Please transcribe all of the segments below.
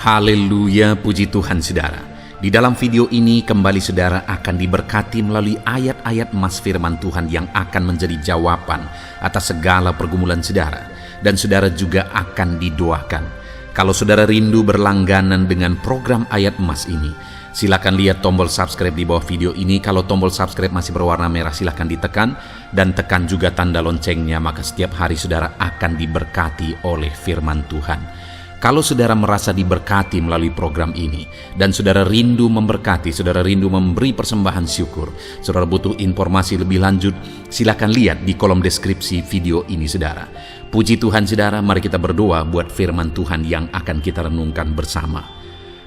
Haleluya, puji Tuhan saudara. Di dalam video ini kembali saudara akan diberkati melalui ayat-ayat emas firman Tuhan yang akan menjadi jawaban atas segala pergumulan saudara. Dan saudara juga akan didoakan. Kalau saudara rindu berlangganan dengan program ayat emas ini, silakan lihat tombol subscribe di bawah video ini. Kalau tombol subscribe masih berwarna merah, silakan ditekan. Dan tekan juga tanda loncengnya, maka setiap hari saudara akan diberkati oleh firman Tuhan. Kalau saudara merasa diberkati melalui program ini, dan saudara rindu memberkati, saudara rindu memberi persembahan syukur, saudara butuh informasi lebih lanjut, silakan lihat di kolom deskripsi video ini saudara. Puji Tuhan saudara, mari kita berdoa buat firman Tuhan yang akan kita renungkan bersama.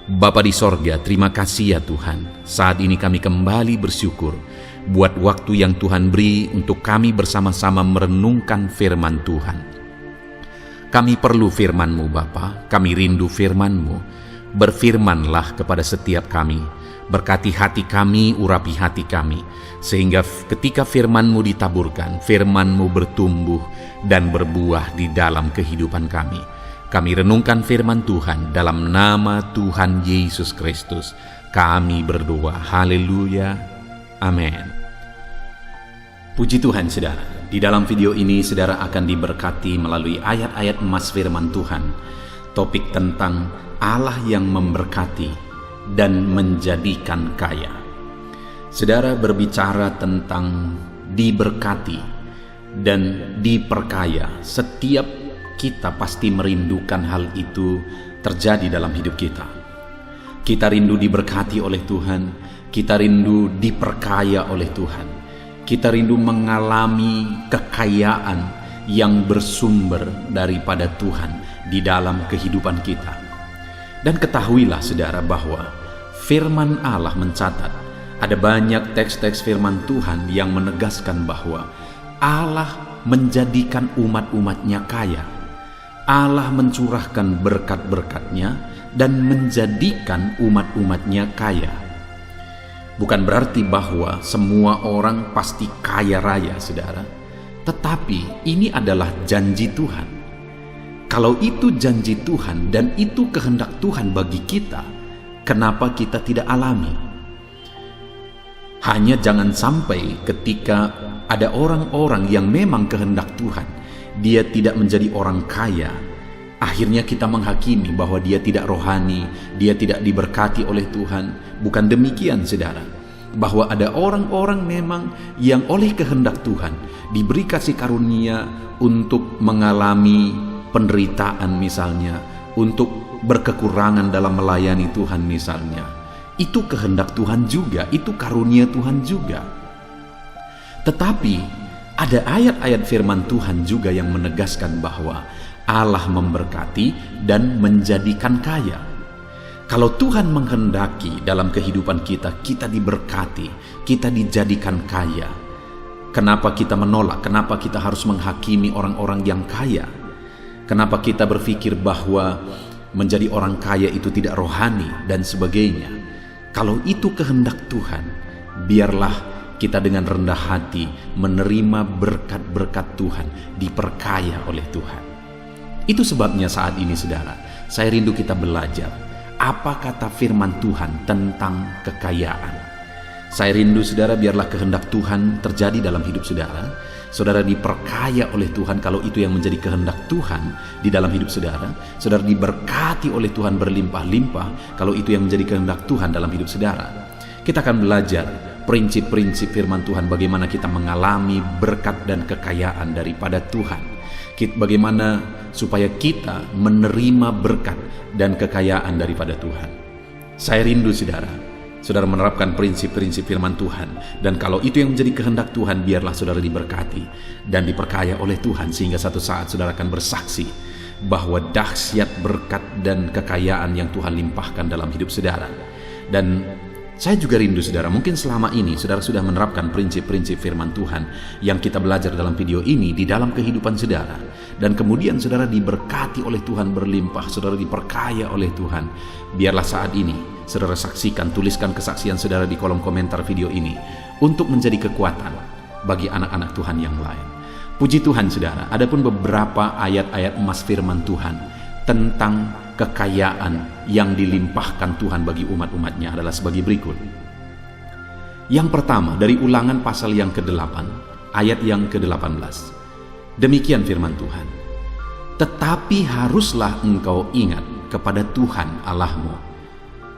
Bapa di sorga, terima kasih ya Tuhan. Saat ini kami kembali bersyukur buat waktu yang Tuhan beri untuk kami bersama-sama merenungkan firman Tuhan. Kami perlu firman-Mu Bapa, kami rindu firman-Mu. Berfirmanlah kepada setiap kami, berkati hati kami, urapi hati kami, sehingga ketika firman-Mu ditaburkan, firman-Mu bertumbuh dan berbuah di dalam kehidupan kami. Kami renungkan firman Tuhan dalam nama Tuhan Yesus Kristus. Kami berdoa, haleluya, amin. Puji Tuhan saudara. Di dalam video ini saudara akan diberkati melalui ayat-ayat emas firman Tuhan. Topik tentang Allah yang memberkati dan menjadikan kaya. Saudara berbicara tentang diberkati dan diperkaya. Setiap kita pasti merindukan hal itu terjadi dalam hidup kita. Kita rindu diberkati oleh Tuhan. Kita rindu diperkaya oleh Tuhan. Kita rindu mengalami kekayaan yang bersumber daripada Tuhan di dalam kehidupan kita. Dan ketahuilah saudara bahwa firman Allah mencatat ada banyak teks-teks firman Tuhan yang menegaskan bahwa Allah menjadikan umat-umatnya kaya. Allah mencurahkan berkat-berkatnya dan menjadikan umat-umatnya kaya. Bukan berarti bahwa semua orang pasti kaya raya, saudara. Tetapi ini adalah janji Tuhan. Kalau itu janji Tuhan dan itu kehendak Tuhan bagi kita, kenapa kita tidak alami? Hanya jangan sampai ketika ada orang-orang yang memang kehendak Tuhan, dia tidak menjadi orang kaya, akhirnya kita menghakimi bahwa dia tidak rohani, dia tidak diberkati oleh Tuhan. Bukan demikian saudara, bahwa ada orang-orang memang yang oleh kehendak Tuhan diberi kasih karunia untuk mengalami penderitaan misalnya, untuk berkekurangan dalam melayani Tuhan misalnya. Itu kehendak Tuhan juga, itu karunia Tuhan juga. Tetapi ada ayat-ayat firman Tuhan juga yang menegaskan bahwa Allah memberkati dan menjadikan kaya. Kalau Tuhan menghendaki dalam kehidupan kita, kita diberkati, kita dijadikan kaya. Kenapa kita menolak? Kenapa kita harus menghakimi orang-orang yang kaya? Kenapa kita berpikir bahwa menjadi orang kaya itu tidak rohani dan sebagainya? Kalau itu kehendak Tuhan, biarlah kita dengan rendah hati menerima berkat-berkat Tuhan, diperkaya oleh Tuhan. Itu sebabnya saat ini saudara, saya rindu kita belajar apa kata firman Tuhan tentang kekayaan. Saya rindu saudara biarlah kehendak Tuhan terjadi dalam hidup saudara. Saudara diperkaya oleh Tuhan kalau itu yang menjadi kehendak Tuhan di dalam hidup saudara. Saudara diberkati oleh Tuhan berlimpah-limpah kalau itu yang menjadi kehendak Tuhan dalam hidup saudara. Kita akan belajar prinsip-prinsip firman Tuhan, bagaimana kita mengalami berkat dan kekayaan daripada Tuhan. Bagaimana supaya kita menerima berkat dan kekayaan daripada Tuhan. Saya rindu saudara menerapkan prinsip-prinsip firman Tuhan. Dan kalau itu yang menjadi kehendak Tuhan, biarlah saudara diberkati dan diperkaya oleh Tuhan, sehingga satu saat saudara akan bersaksi bahwa dahsyat berkat dan kekayaan yang Tuhan limpahkan dalam hidup saudara. Dan saya juga rindu saudara, mungkin selama ini saudara sudah menerapkan prinsip-prinsip firman Tuhan yang kita belajar dalam video ini di dalam kehidupan saudara. Dan kemudian saudara diberkati oleh Tuhan berlimpah, saudara diperkaya oleh Tuhan. Biarlah saat ini saudara saksikan, tuliskan kesaksian saudara di kolom komentar video ini untuk menjadi kekuatan bagi anak-anak Tuhan yang lain. Puji Tuhan saudara, adapun beberapa ayat-ayat emas firman Tuhan tentang kekayaan yang dilimpahkan Tuhan bagi umat-umatnya adalah sebagai berikut. Yang pertama, dari Ulangan pasal yang ke-8, ayat yang ke-18. Demikian firman Tuhan. Tetapi haruslah engkau ingat kepada Tuhan Allahmu,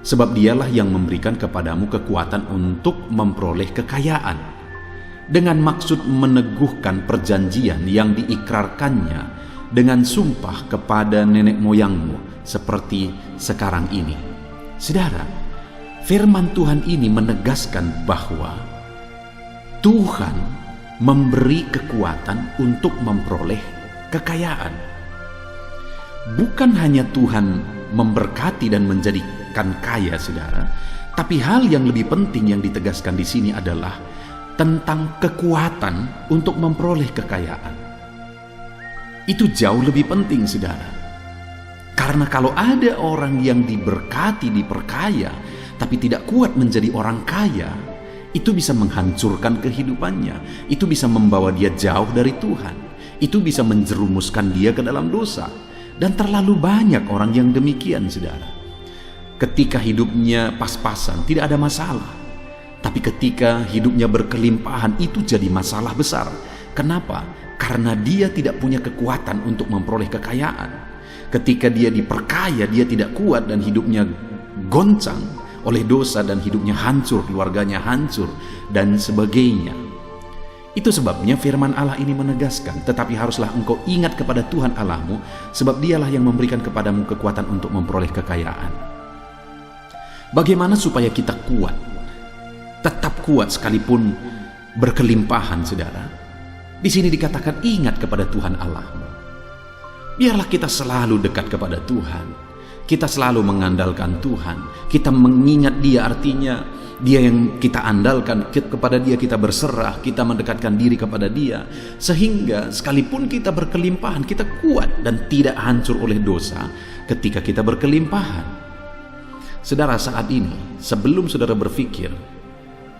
sebab dialah yang memberikan kepadamu kekuatan untuk memperoleh kekayaan, dengan maksud meneguhkan perjanjian yang diikrarkannya dengan sumpah kepada nenek moyangmu seperti sekarang ini. Saudara, firman Tuhan ini menegaskan bahwa Tuhan memberi kekuatan untuk memperoleh kekayaan. Bukan hanya Tuhan memberkati dan menjadikan kaya, saudara, tapi hal yang lebih penting yang ditegaskan di sini adalah tentang kekuatan untuk memperoleh kekayaan. Itu jauh lebih penting, saudara. Karena kalau ada orang yang diberkati, diperkaya, tapi tidak kuat menjadi orang kaya, itu bisa menghancurkan kehidupannya. Itu bisa membawa dia jauh dari Tuhan. Itu bisa menjerumuskan dia ke dalam dosa. Dan terlalu banyak orang yang demikian, saudara. Ketika hidupnya pas-pasan, tidak ada masalah. Tapi ketika hidupnya berkelimpahan, itu jadi masalah besar. Kenapa? Karena dia tidak punya kekuatan untuk memperoleh kekayaan. Ketika dia diperkaya, dia tidak kuat dan hidupnya goncang oleh dosa dan hidupnya hancur, keluarganya hancur, dan sebagainya. Itu sebabnya firman Allah ini menegaskan, tetapi haruslah engkau ingat kepada Tuhan Allahmu, sebab dialah yang memberikan kepadamu kekuatan untuk memperoleh kekayaan. Bagaimana supaya kita kuat? Tetap kuat sekalipun berkelimpahan, saudara. Di sini dikatakan ingat kepada Tuhan Allahmu. Biarlah kita selalu dekat kepada Tuhan. Kita selalu mengandalkan Tuhan. Kita mengingat Dia, artinya Dia yang kita andalkan, kepada Dia kita berserah, kita mendekatkan diri kepada Dia, sehingga sekalipun kita berkelimpahan, kita kuat dan tidak hancur oleh dosa ketika kita berkelimpahan. Saudara, saat ini, sebelum saudara berpikir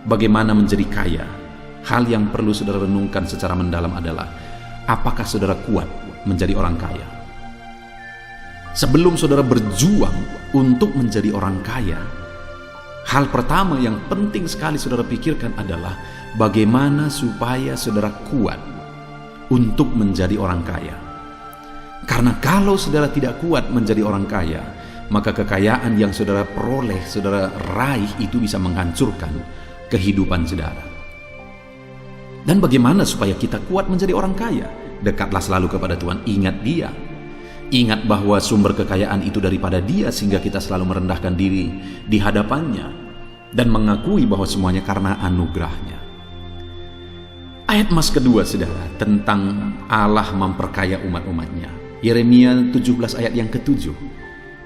bagaimana menjadi kaya, hal yang perlu saudara renungkan secara mendalam adalah, apakah saudara kuat menjadi orang kaya? Sebelum saudara berjuang untuk menjadi orang kaya, hal pertama yang penting sekali saudara pikirkan adalah bagaimana supaya saudara kuat untuk menjadi orang kaya. Karena kalau saudara tidak kuat menjadi orang kaya, maka kekayaan yang saudara peroleh, saudara raih, itu bisa menghancurkan kehidupan saudara. Dan bagaimana supaya kita kuat menjadi orang kaya? Dekatlah selalu kepada Tuhan, ingat Dia. Ingat bahwa sumber kekayaan itu daripada Dia, sehingga kita selalu merendahkan diri di hadapannya dan mengakui bahwa semuanya karena anugerahnya. Ayat mas kedua, saudara, tentang Allah memperkaya umat-umatnya. Yeremia 17 ayat yang ke-7.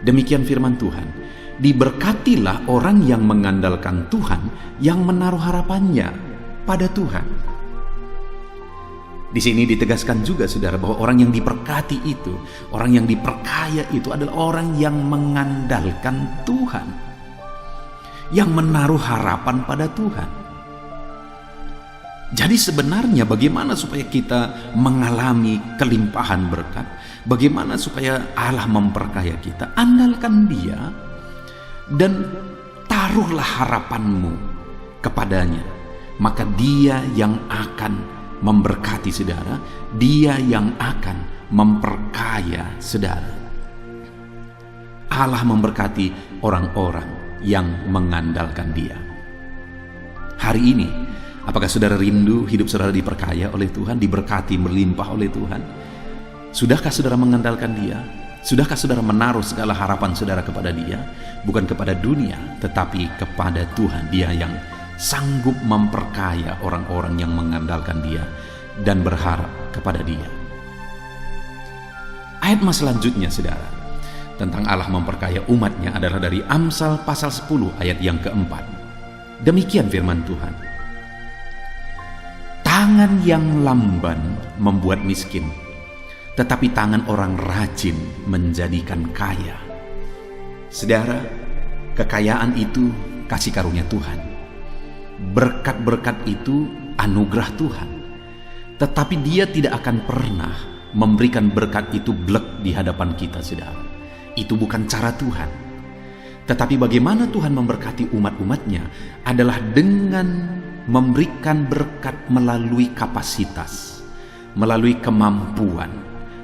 Demikian firman Tuhan, diberkatilah orang yang mengandalkan Tuhan, yang menaruh harapannya pada Tuhan. Di sini ditegaskan juga, saudara, bahwa orang yang diberkati itu, orang yang diperkaya itu adalah orang yang mengandalkan Tuhan, yang menaruh harapan pada Tuhan. Jadi sebenarnya bagaimana supaya kita mengalami kelimpahan berkat? Bagaimana supaya Allah memperkaya kita? Andalkan Dia dan taruhlah harapanmu kepadanya. Maka Dia yang akan memberkati saudara, Dia yang akan memperkaya saudara. Allah memberkati orang-orang yang mengandalkan Dia. Hari ini, apakah saudara rindu hidup saudara diperkaya oleh Tuhan, diberkati, melimpah oleh Tuhan? Sudahkah saudara mengandalkan Dia? Sudahkah saudara menaruh segala harapan saudara kepada Dia? Bukan kepada dunia, tetapi kepada Tuhan. Dia yang sanggup memperkaya orang-orang yang mengandalkan Dia dan berharap kepada Dia. Ayat mas selanjutnya, saudara, tentang Allah memperkaya umatnya adalah dari Amsal pasal 10 ayat yang keempat. Demikian firman Tuhan, tangan yang lamban membuat miskin, tetapi tangan orang rajin menjadikan kaya. Saudara, kekayaan itu kasih karunia Tuhan. Berkat-berkat itu anugerah Tuhan. Tetapi Dia tidak akan pernah memberikan berkat itu blek di hadapan kita, saudara. Itu bukan cara Tuhan. Tetapi bagaimana Tuhan memberkati umat-umatnya adalah dengan memberikan berkat melalui kapasitas, melalui kemampuan,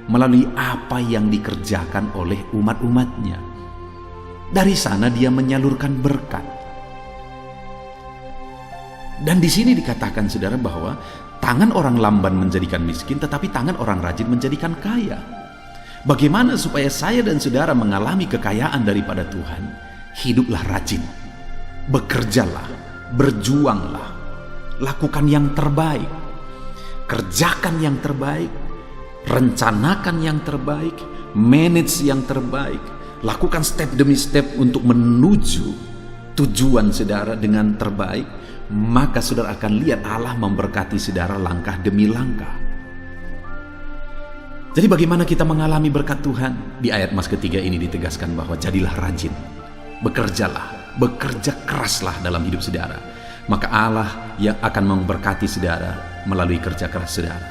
melalui apa yang dikerjakan oleh umat-umatnya. Dari sana dia menyalurkan berkat. Dan di sini dikatakan saudara bahwa tangan orang lamban menjadikan miskin, tetapi tangan orang rajin menjadikan kaya. Bagaimana supaya saya dan saudara mengalami kekayaan daripada Tuhan? Hiduplah rajin, bekerjalah, berjuanglah, lakukan yang terbaik, kerjakan yang terbaik, rencanakan yang terbaik, manage yang terbaik, lakukan step demi step untuk menuju tujuan saudara dengan terbaik. Maka saudara akan lihat Allah memberkati saudara langkah demi langkah. Jadi bagaimana kita mengalami berkat Tuhan? Di ayat mas ketiga ini ditegaskan bahwa jadilah rajin, bekerjalah, bekerja keraslah dalam hidup saudara. Maka Allah yang akan memberkati saudara melalui kerja keras saudara.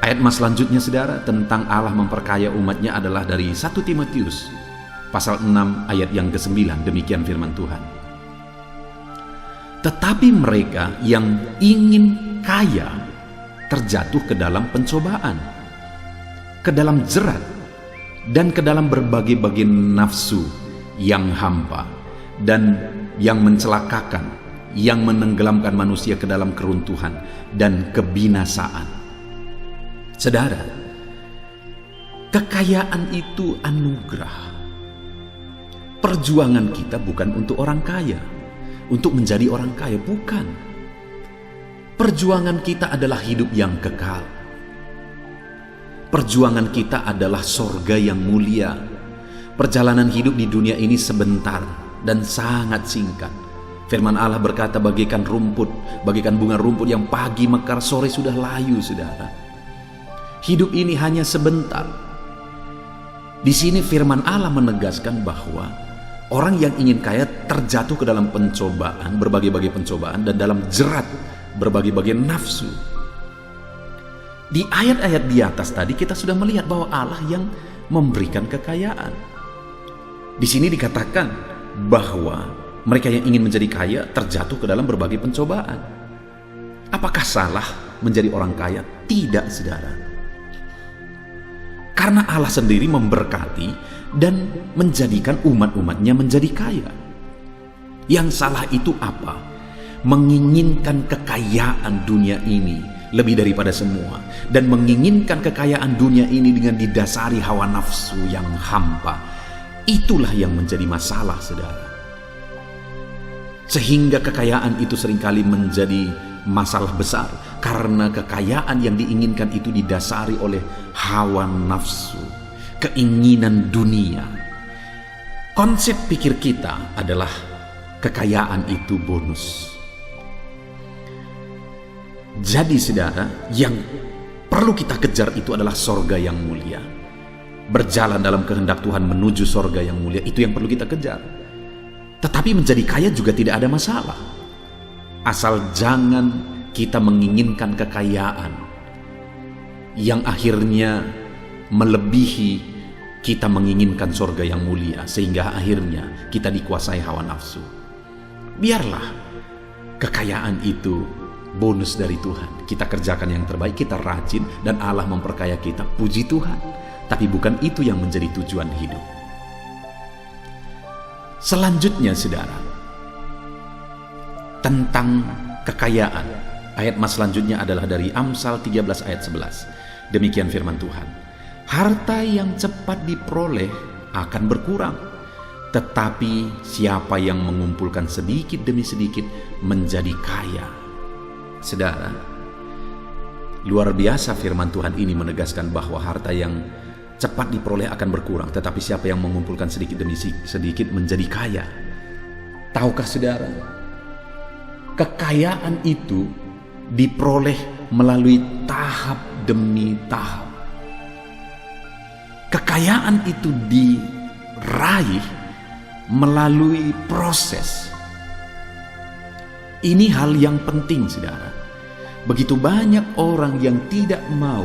Ayat mas selanjutnya saudara tentang Allah memperkaya umatnya adalah dari 1 Timotius pasal 6 ayat yang ke-9. Demikian firman Tuhan. Tetapi mereka yang ingin kaya terjatuh ke dalam pencobaan, ke dalam jerat, dan ke dalam berbagai-bagai nafsu yang hampa dan yang mencelakakan, yang menenggelamkan manusia ke dalam keruntuhan dan kebinasaan. Saudara, kekayaan itu anugerah. Perjuangan kita bukan untuk orang kaya, untuk menjadi orang kaya, bukan. Perjuangan kita adalah hidup yang kekal. Perjuangan kita adalah sorga yang mulia. Perjalanan hidup di dunia ini sebentar dan sangat singkat. Firman Allah berkata, bagaikan rumput, bagaikan bunga rumput yang pagi mekar, sore sudah layu, saudara. Hidup ini hanya sebentar. Di sini firman Allah menegaskan bahwa orang yang ingin kaya terjatuh ke dalam pencobaan, berbagai-bagai pencobaan, dan dalam jerat berbagai-bagai nafsu. Di ayat-ayat di atas tadi kita sudah melihat bahwa Allah yang memberikan kekayaan. Di sini dikatakan bahwa mereka yang ingin menjadi kaya terjatuh ke dalam berbagai pencobaan. Apakah salah menjadi orang kaya? Tidak, saudara. Karena Allah sendiri memberkati dan menjadikan umat-umatnya menjadi kaya. Yang salah itu apa? Menginginkan kekayaan dunia ini lebih daripada semua, dan menginginkan kekayaan dunia ini dengan didasari hawa nafsu yang hampa. Itulah yang menjadi masalah, saudara. Sehingga kekayaan itu seringkali menjadi masalah besar karena kekayaan yang diinginkan itu didasari oleh hawa nafsu, keinginan dunia. Konsep pikir kita adalah kekayaan itu bonus. Jadi saudara, yang perlu kita kejar itu adalah sorga yang mulia. Berjalan dalam kehendak Tuhan menuju sorga yang mulia, itu yang perlu kita kejar. Tetapi menjadi kaya juga tidak ada masalah, asal jangan kita menginginkan kekayaan yang akhirnya melebihi kita menginginkan sorga yang mulia, sehingga akhirnya kita dikuasai hawa nafsu. Biarlah kekayaan itu bonus dari Tuhan. Kita kerjakan yang terbaik, kita rajin, dan Allah memperkaya kita. Puji Tuhan. Tapi bukan itu yang menjadi tujuan hidup. Selanjutnya saudara, tentang kekayaan. Ayat mas selanjutnya adalah dari Amsal 13 ayat 11. Demikian firman Tuhan. Harta yang cepat diperoleh akan berkurang, tetapi siapa yang mengumpulkan sedikit demi sedikit menjadi kaya. Saudara, luar biasa firman Tuhan ini menegaskan bahwa harta yang cepat diperoleh akan berkurang, tetapi siapa yang mengumpulkan sedikit demi sedikit menjadi kaya. Tahukah saudara, kekayaan itu diperoleh melalui tahap demi tahap. Kekayaan itu diraih melalui proses. Ini hal yang penting, saudara. Begitu banyak orang yang tidak mau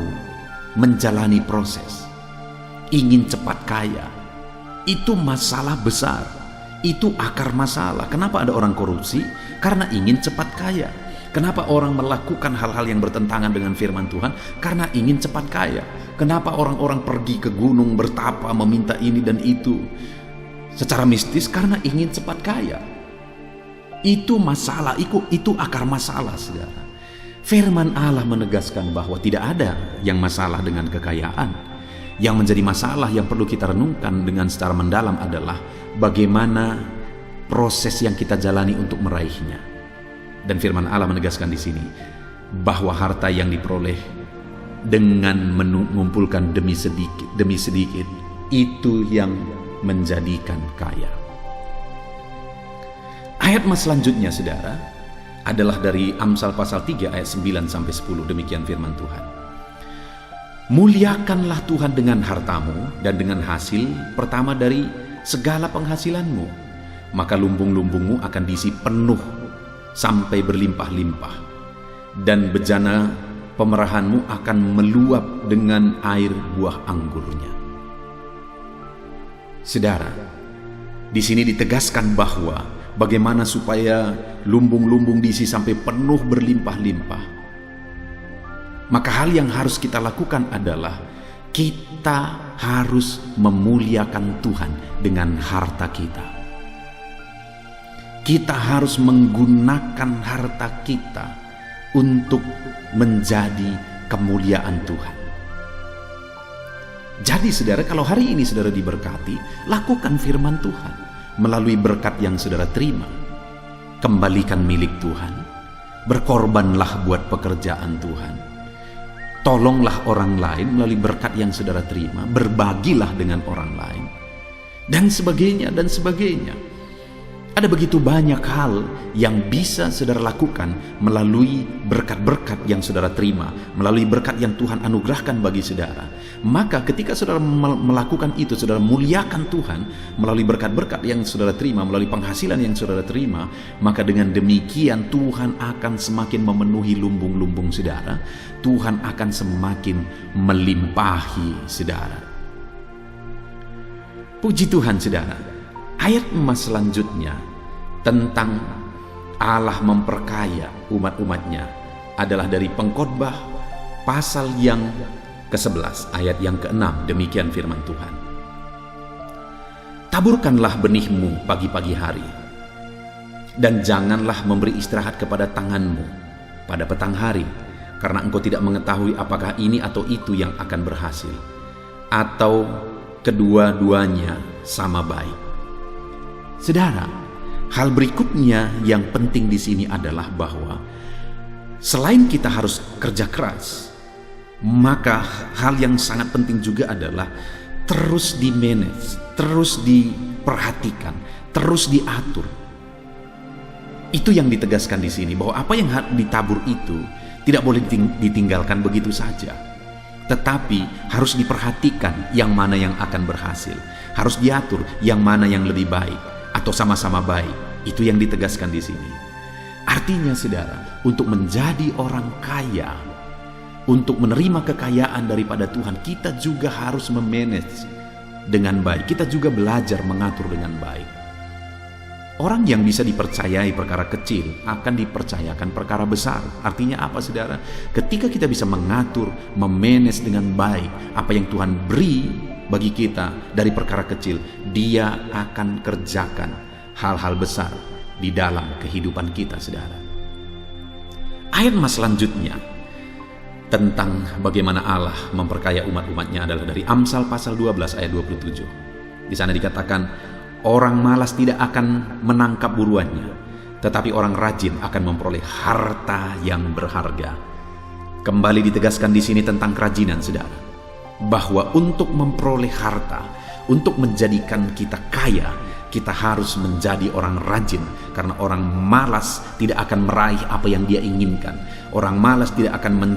menjalani proses. ingin cepat kaya. Itu masalah besar, itu akar masalah. Kenapa ada orang korupsi? Karena ingin cepat kaya. Kenapa orang melakukan hal-hal yang bertentangan dengan firman Tuhan? Karena ingin cepat kaya. Kenapa orang-orang pergi ke gunung bertapa meminta ini dan itu secara mistis? Karena ingin cepat kaya. Itu masalah, itu akar masalah, saudara. Firman Allah menegaskan bahwa tidak ada yang masalah dengan kekayaan. Yang menjadi masalah yang perlu kita renungkan dengan secara mendalam adalah bagaimana proses yang kita jalani untuk meraihnya. Dan firman Allah menegaskan di sini bahwa harta yang diperoleh dengan mengumpulkan demi sedikit itu yang menjadikan kaya. Ayat selanjutnya, saudara, adalah dari Amsal pasal 3 ayat 9 sampai 10. Demikian firman Tuhan. Muliakanlah Tuhan dengan hartamu dan dengan hasil pertama dari segala penghasilanmu, maka lumbung-lumbungmu akan diisi penuh sampai berlimpah-limpah, dan bejana pemerahanmu akan meluap dengan air buah anggurnya. Saudara, di sini ditegaskan bahwa bagaimana supaya lumbung-lumbung diisi sampai penuh berlimpah-limpah. Maka hal yang harus kita lakukan adalah kita harus memuliakan Tuhan dengan harta kita. Kita harus menggunakan harta kita untuk menjadi kemuliaan Tuhan. Jadi saudara, kalau hari ini saudara diberkati, lakukan firman Tuhan melalui berkat yang saudara terima. Kembalikan milik Tuhan, berkorbanlah buat pekerjaan Tuhan, tolonglah orang lain melalui berkat yang saudara terima, berbagilah dengan orang lain, dan sebagainya dan sebagainya. Ada begitu banyak hal yang bisa saudara lakukan melalui berkat-berkat yang saudara terima, melalui berkat yang Tuhan anugerahkan bagi saudara. Maka ketika saudara melakukan itu, saudara muliakan Tuhan melalui berkat-berkat yang saudara terima, melalui penghasilan yang saudara terima, maka dengan demikian Tuhan akan semakin memenuhi lumbung-lumbung saudara. Tuhan akan semakin melimpahi saudara. Puji Tuhan, saudara. Ayat selanjutnya tentang Allah memperkaya umat-umatnya adalah dari Pengkhotbah pasal yang ke-11 ayat yang ke-6. Demikian firman Tuhan. Taburkanlah benihmu pagi-pagi hari, dan janganlah memberi istirahat kepada tanganmu pada petang hari, karena engkau tidak mengetahui apakah ini atau itu yang akan berhasil, atau kedua-duanya sama baik. Saudara, hal berikutnya yang penting di sini adalah bahwa selain kita harus kerja keras, maka hal yang sangat penting juga adalah terus di-manage, terus diperhatikan, terus diatur. Itu yang ditegaskan di sini, bahwa apa yang ditabur itu tidak boleh ditinggalkan begitu saja, tetapi harus diperhatikan yang mana yang akan berhasil, harus diatur yang mana yang lebih baik atau sama-sama baik. Itu yang ditegaskan di sini. Artinya saudara, untuk menjadi orang kaya, untuk menerima kekayaan daripada Tuhan, kita juga harus memanage dengan baik. Kita juga belajar mengatur dengan baik. Orang yang bisa dipercayai perkara kecil akan dipercayakan perkara besar. Artinya apa, saudara? Ketika kita bisa mengatur, memanage dengan baik apa yang Tuhan beri bagi kita dari perkara kecil, Dia akan kerjakan hal-hal besar di dalam kehidupan kita, saudara. Ayat selanjutnya tentang bagaimana Allah memperkaya umat-umatnya adalah dari Amsal pasal 12 ayat 27. Di sana dikatakan, orang malas tidak akan menangkap buruannya, tetapi orang rajin akan memperoleh harta yang berharga. Kembali ditegaskan di sini tentang kerajinan, saudara, bahwa untuk memperoleh harta, untuk menjadikan kita kaya, kita harus menjadi orang rajin. Karena orang malas tidak akan meraih apa yang dia inginkan. Orang malas tidak akan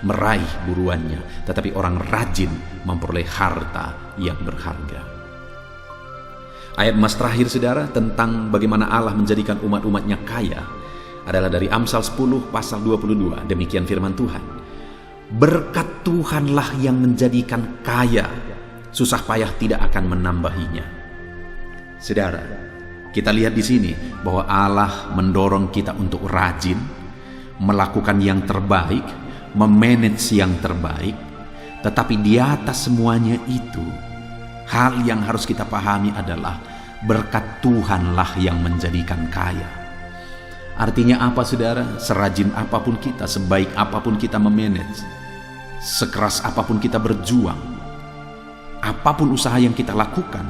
meraih buruannya, tetapi orang rajin memperoleh harta yang berharga. Ayat terakhir, saudara, tentang bagaimana Allah menjadikan umat-umatnya kaya adalah dari Amsal 10 pasal 22. Demikian firman Tuhan. Berkat Tuhanlah yang menjadikan kaya susah payah tidak akan menambahinya. Saudara, kita lihat di sini bahwa Allah mendorong kita untuk rajin, melakukan yang terbaik, memanage yang terbaik. Tetapi di atas semuanya itu, hal yang harus kita pahami adalah berkat Tuhanlah yang menjadikan kaya. Artinya apa, saudara? Serajin apapun kita, sebaik apapun kita memanage, sekeras apapun kita berjuang, apapun usaha yang kita lakukan,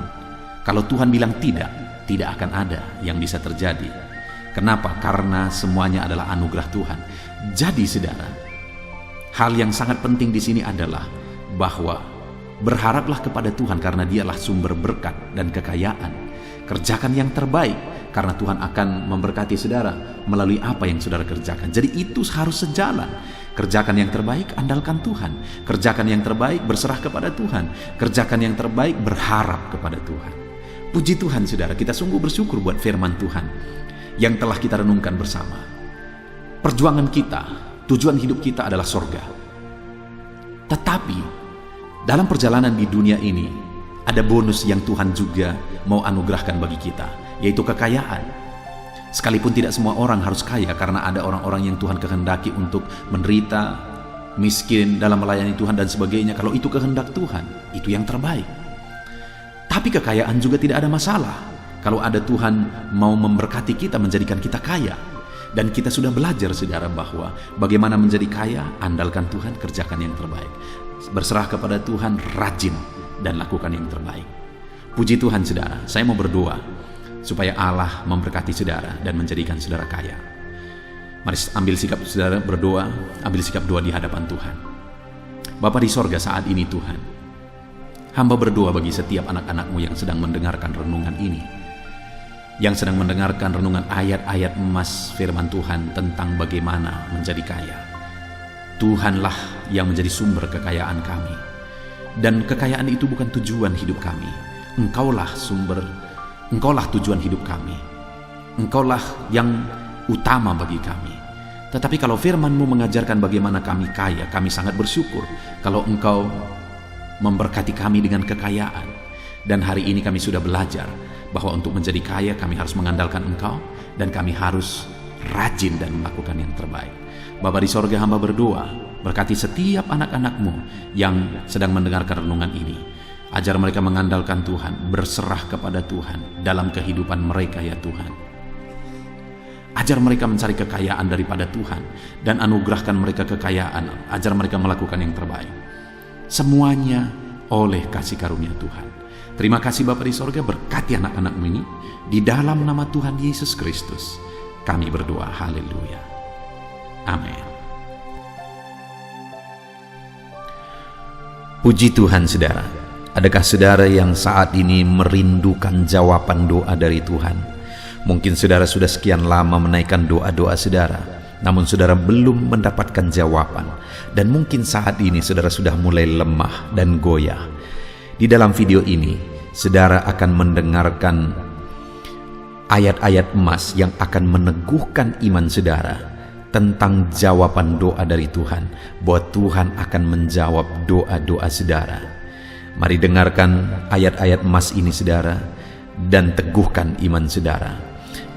kalau Tuhan bilang tidak akan ada yang bisa terjadi. Kenapa? Karena semuanya adalah anugerah Tuhan. Jadi saudara, hal yang sangat penting di sini adalah bahwa berharaplah kepada Tuhan karena Dialah sumber berkat dan kekayaan. Kerjakan yang terbaik karena Tuhan akan memberkati saudara melalui apa yang saudara kerjakan. Jadi itu harus sejalan. Kerjakan yang terbaik, andalkan Tuhan. Kerjakan yang terbaik, berserah kepada Tuhan. Kerjakan yang terbaik, berharap kepada Tuhan. Puji Tuhan saudara, kita sungguh bersyukur buat firman Tuhan yang telah kita renungkan bersama. Perjuangan kita, tujuan hidup kita adalah sorga. Tetapi dalam perjalanan di dunia ini, ada bonus yang Tuhan juga mau anugerahkan bagi kita, yaitu kekayaan. Sekalipun tidak semua orang harus kaya, karena ada orang-orang yang Tuhan kehendaki untuk menderita, miskin dalam melayani Tuhan dan sebagainya. Kalau itu kehendak Tuhan, itu yang terbaik. Tapi kekayaan juga tidak ada masalah. Kalau ada Tuhan mau memberkati kita, menjadikan kita kaya. Dan kita sudah belajar saudara bahwa bagaimana menjadi kaya, andalkan Tuhan, kerjakan yang terbaik. Berserah kepada Tuhan, rajin, dan lakukan yang terbaik. Puji Tuhan saudara, saya mau berdoa supaya Allah memberkati saudara dan menjadikan saudara kaya. Mari ambil sikap saudara berdoa, ambil sikap doa di hadapan Tuhan. Bapa di sorga, saat ini Tuhan, hamba berdoa bagi setiap anak-anak-Mu yang sedang mendengarkan renungan ini, yang sedang mendengarkan renungan ayat-ayat emas firman Tuhan tentang bagaimana menjadi kaya. Tuhanlah yang menjadi sumber kekayaan kami. Dan kekayaan itu bukan tujuan hidup kami. Engkaulah sumber, Engkaulah tujuan hidup kami. Engkaulah yang utama bagi kami. Tetapi kalau firman-Mu mengajarkan bagaimana kami kaya, kami sangat bersyukur kalau Engkau memberkati kami dengan kekayaan. Dan hari ini kami sudah belajar bahwa untuk menjadi kaya kami harus mengandalkan Engkau, dan kami harus rajin dan melakukan yang terbaik. Bapa di sorga, hamba berdoa, berkati setiap anak-anak-Mu yang sedang mendengarkan renungan ini. Ajar mereka mengandalkan Tuhan, berserah kepada Tuhan dalam kehidupan mereka ya Tuhan. Ajar mereka mencari kekayaan daripada Tuhan dan anugerahkan mereka kekayaan. Ajar mereka melakukan yang terbaik. Semuanya oleh kasih karunia Tuhan. Terima kasih Bapa di sorga, berkati anak-anak-Mu ini. Di dalam nama Tuhan Yesus Kristus kami berdoa, haleluya. Amin. Puji Tuhan saudara. Adakah saudara yang saat ini merindukan jawaban doa dari Tuhan? Mungkin saudara sudah sekian lama menaikkan doa-doa saudara, namun saudara belum mendapatkan jawaban. Dan mungkin saat ini saudara sudah mulai lemah dan goyah. Di dalam video ini, saudara akan mendengarkan ayat-ayat emas yang akan meneguhkan iman saudara tentang jawaban doa dari Tuhan, bahwa Tuhan akan menjawab doa-doa saudara. Mari dengarkan ayat-ayat emas ini saudara, dan teguhkan iman saudara.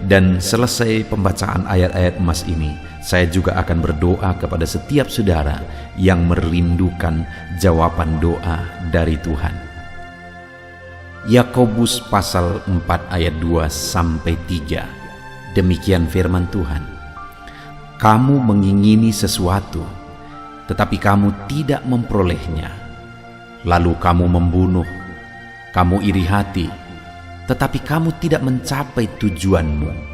Dan selesai pembacaan ayat-ayat emas ini, saya juga akan berdoa kepada setiap saudara yang merindukan jawaban doa dari Tuhan. Yakobus pasal 4 ayat 2-3. Demikian firman Tuhan. Kamu mengingini sesuatu, tetapi kamu tidak memperolehnya. Lalu kamu membunuh, kamu iri hati, tetapi kamu tidak mencapai tujuanmu.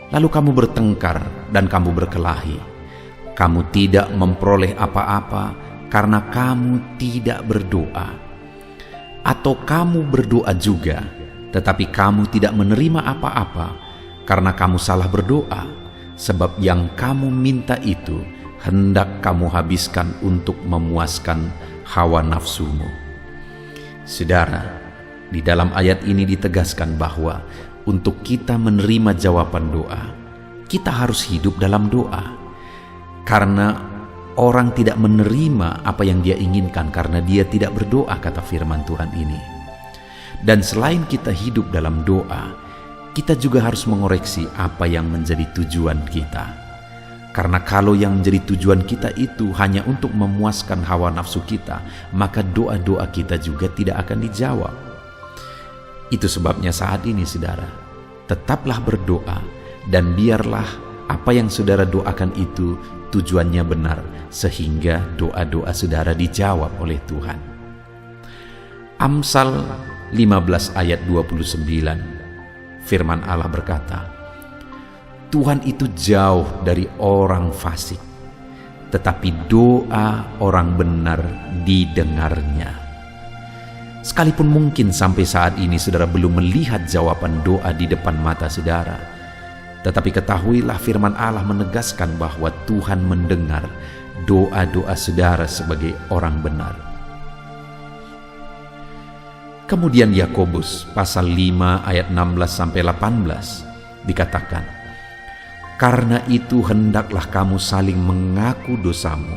Lalu kamu bertengkar dan kamu berkelahi. Kamu tidak memperoleh apa-apa karena kamu tidak berdoa. Atau kamu berdoa juga, tetapi kamu tidak menerima apa-apa karena kamu salah berdoa. Sebab yang kamu minta itu hendak kamu habiskan untuk memuaskan hawa nafsumu. Saudara, di dalam ayat ini ditegaskan bahwa untuk kita menerima jawaban doa, kita harus hidup dalam doa. Karena orang tidak menerima apa yang dia inginkan karena dia tidak berdoa, kata firman Tuhan ini. Dan selain kita hidup dalam doa, kita juga harus mengoreksi apa yang menjadi tujuan kita. Karena kalau yang menjadi tujuan kita itu hanya untuk memuaskan hawa nafsu kita, maka doa-doa kita juga tidak akan dijawab. Itu sebabnya saat ini saudara, tetaplah berdoa dan biarlah apa yang saudara doakan itu tujuannya benar, sehingga doa-doa saudara dijawab oleh Tuhan. Amsal 15 ayat 29, firman Allah berkata, Tuhan itu jauh dari orang fasik, tetapi doa orang benar didengarnya. Sekalipun mungkin sampai saat ini saudara belum melihat jawaban doa di depan mata saudara, tetapi ketahuilah firman Allah menegaskan bahwa Tuhan mendengar doa-doa saudara sebagai orang benar. Kemudian Yakobus pasal 5 ayat 16-18 dikatakan, karena itu hendaklah kamu saling mengaku dosamu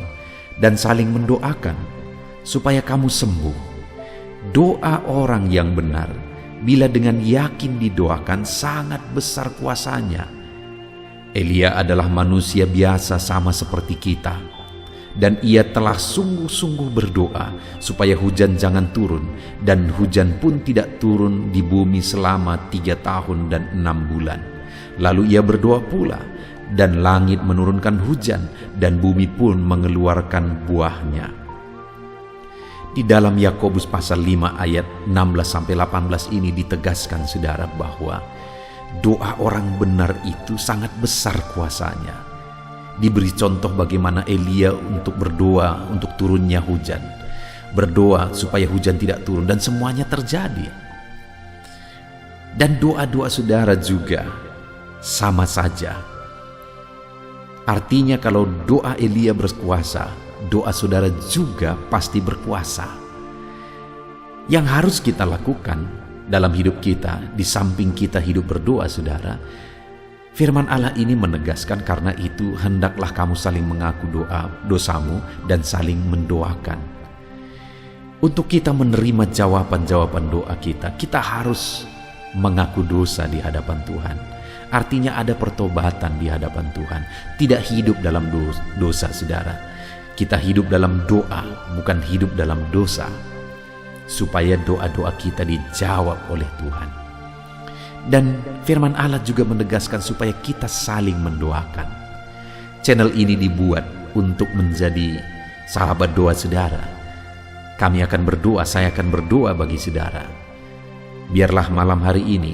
dan saling mendoakan supaya kamu sembuh. Doa orang yang benar bila dengan yakin didoakan sangat besar kuasanya. Elia adalah manusia biasa sama seperti kita, dan ia telah sungguh-sungguh berdoa supaya hujan jangan turun, dan hujan pun tidak turun di bumi selama 3 tahun dan 6 bulan. Lalu ia berdoa pula, dan langit menurunkan hujan, dan bumi pun mengeluarkan buahnya. Di dalam Yakobus pasal 5 ayat 16-18 ini ditegaskan saudara bahwa doa orang benar itu sangat besar kuasanya. Diberi contoh bagaimana Elia untuk berdoa untuk turunnya hujan, berdoa supaya hujan tidak turun, dan semuanya terjadi. Dan doa-doa saudara juga sama saja. Artinya kalau doa Elia berkuasa, doa saudara juga pasti berkuasa. Yang harus kita lakukan dalam hidup kita, di samping kita hidup berdoa saudara, firman Allah ini menegaskan, karena itu hendaklah kamu saling mengaku dosamu dan saling mendoakan. Untuk kita menerima jawaban-jawaban doa kita, kita harus mengaku dosa di hadapan Tuhan. Artinya ada pertobatan di hadapan Tuhan, tidak hidup dalam dosa saudara. Kita hidup dalam doa, bukan hidup dalam dosa, supaya doa-doa kita dijawab oleh Tuhan. Dan firman Allah juga menegaskan supaya kita saling mendoakan. Channel ini dibuat untuk menjadi sahabat doa saudara. Kami akan berdoa, saya akan berdoa bagi saudara. Biarlah malam hari ini,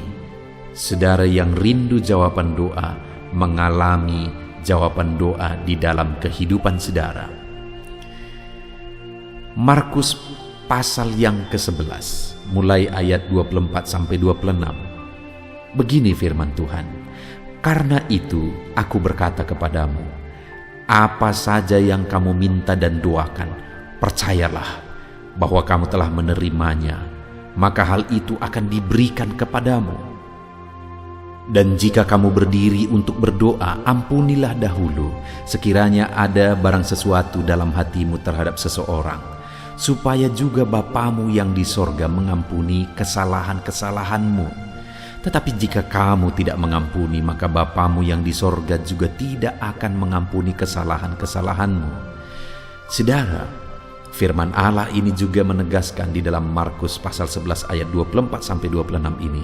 saudara yang rindu jawaban doa, mengalami jawaban doa di dalam kehidupan saudara. Markus pasal yang ke-11, mulai ayat 24-26. Begini firman Tuhan, karena itu aku berkata kepadamu, apa saja yang kamu minta dan doakan, percayalah bahwa kamu telah menerimanya, maka hal itu akan diberikan kepadamu. Dan jika kamu berdiri untuk berdoa, ampunilah dahulu sekiranya ada barang sesuatu dalam hatimu terhadap seseorang, supaya juga Bapamu yang di sorga mengampuni kesalahan-kesalahanmu. Tetapi jika kamu tidak mengampuni, maka Bapamu yang di sorga juga tidak akan mengampuni kesalahan-kesalahanmu. Saudara, firman Allah ini juga menegaskan di dalam Markus pasal 11 ayat 24-26 ini,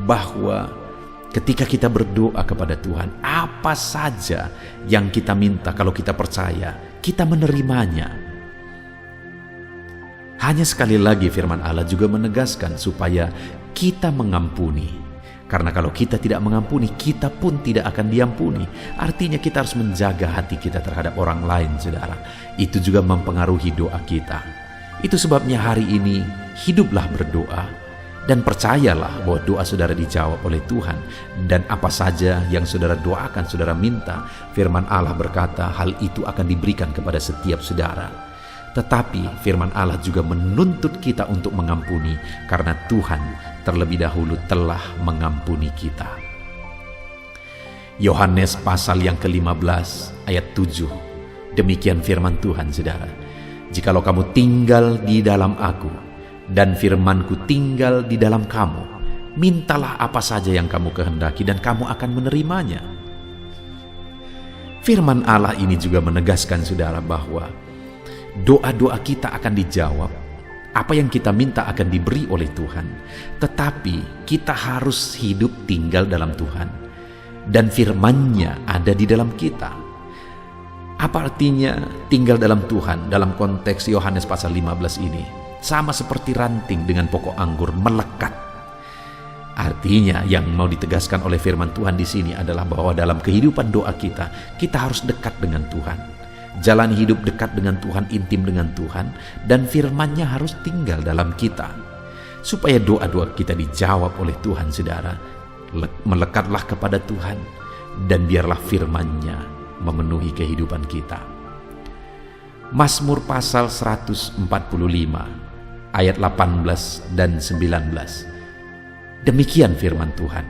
bahwa ketika kita berdoa kepada Tuhan, apa saja yang kita minta, kalau kita percaya, kita menerimanya. Hanya sekali lagi firman Allah juga menegaskan supaya kita mengampuni. Karena kalau kita tidak mengampuni, kita pun tidak akan diampuni. Artinya kita harus menjaga hati kita terhadap orang lain, saudara. Itu juga mempengaruhi doa kita. Itu sebabnya hari ini hiduplah berdoa dan percayalah bahwa doa saudara dijawab oleh Tuhan. Dan apa saja yang saudara doakan, saudara minta, firman Allah berkata hal itu akan diberikan kepada setiap saudara. Tetapi firman Allah juga menuntut kita untuk mengampuni, karena Tuhan terlebih dahulu telah mengampuni kita. Yohanes pasal yang ke-15 ayat 7 Demikian firman Tuhan, saudara. Jikalau kamu tinggal di dalam aku, dan firmanku tinggal di dalam kamu, mintalah apa saja yang kamu kehendaki dan kamu akan menerimanya. Firman Allah ini juga menegaskan, saudara, bahwa doa-doa kita akan dijawab. Apa yang kita minta akan diberi oleh Tuhan. Tetapi kita harus hidup tinggal dalam Tuhan. Dan firman-Nya ada di dalam kita. Apa artinya tinggal dalam Tuhan dalam konteks Yohanes pasal 15 ini? Sama seperti ranting dengan pokok anggur melekat. Artinya yang mau ditegaskan oleh firman Tuhan di sini adalah bahwa dalam kehidupan doa kita harus dekat dengan Tuhan. Jalani hidup dekat dengan Tuhan, intim dengan Tuhan, dan firman-Nya harus tinggal dalam kita. Supaya doa-doa kita dijawab oleh Tuhan, saudara, melekatlah kepada Tuhan, dan biarlah firman-Nya memenuhi kehidupan kita. Mazmur pasal 145, ayat 18 dan 19. Demikian firman Tuhan.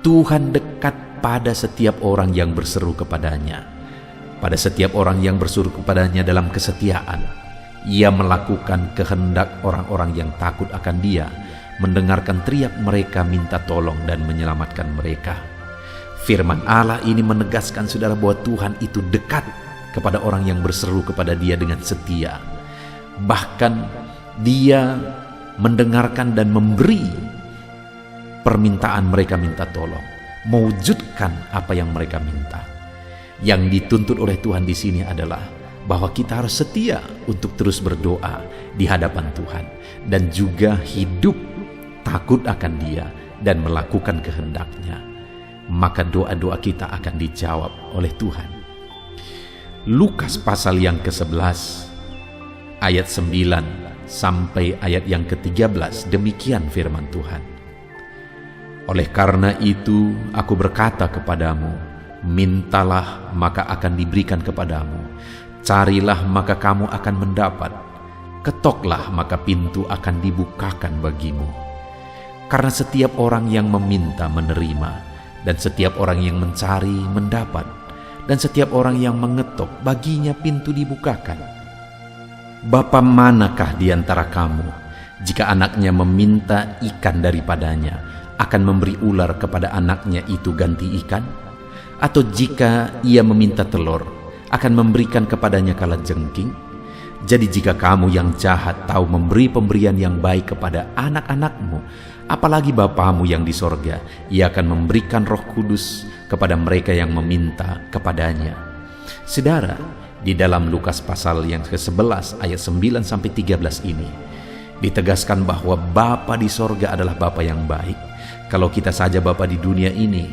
Tuhan dekat pada setiap orang yang berseru kepadanya. Pada setiap orang yang berseru kepadanya dalam kesetiaan. Ia melakukan kehendak orang-orang yang takut akan Dia, mendengarkan teriak mereka minta tolong dan menyelamatkan mereka. Firman Allah ini menegaskan, saudara, bahwa Tuhan itu dekat kepada orang yang berseru kepada Dia dengan setia. Bahkan Dia mendengarkan dan memberi permintaan mereka minta tolong, mewujudkan apa yang mereka minta. Yang dituntut oleh Tuhan di sini adalah bahwa kita harus setia untuk terus berdoa di hadapan Tuhan dan juga hidup takut akan Dia dan melakukan kehendak-Nya. Maka doa-doa kita akan dijawab oleh Tuhan. Lukas pasal yang ke-11 ayat 9 sampai ayat yang ke-13, demikian firman Tuhan. Oleh karena itu aku berkata kepadamu, mintalah maka akan diberikan kepadamu, carilah maka kamu akan mendapat, ketoklah maka pintu akan dibukakan bagimu. Karena setiap orang yang meminta menerima, dan setiap orang yang mencari mendapat, dan setiap orang yang mengetok baginya pintu dibukakan. Bapa manakah di antara kamu, jika anaknya meminta ikan daripadanya, akan memberi ular kepada anaknya itu ganti ikan? Atau jika ia meminta telur, akan memberikan kepadanya kalajengking? Jadi jika kamu yang jahat tahu memberi pemberian yang baik kepada anak-anakmu, apalagi Bapamu yang di sorga, Ia akan memberikan Roh Kudus kepada mereka yang meminta kepadanya. Saudara, di dalam Lukas pasal yang ke-11 ayat 9 sampai 13 ini ditegaskan bahwa Bapa di sorga adalah Bapa yang baik. Kalau kita saja Bapa di dunia ini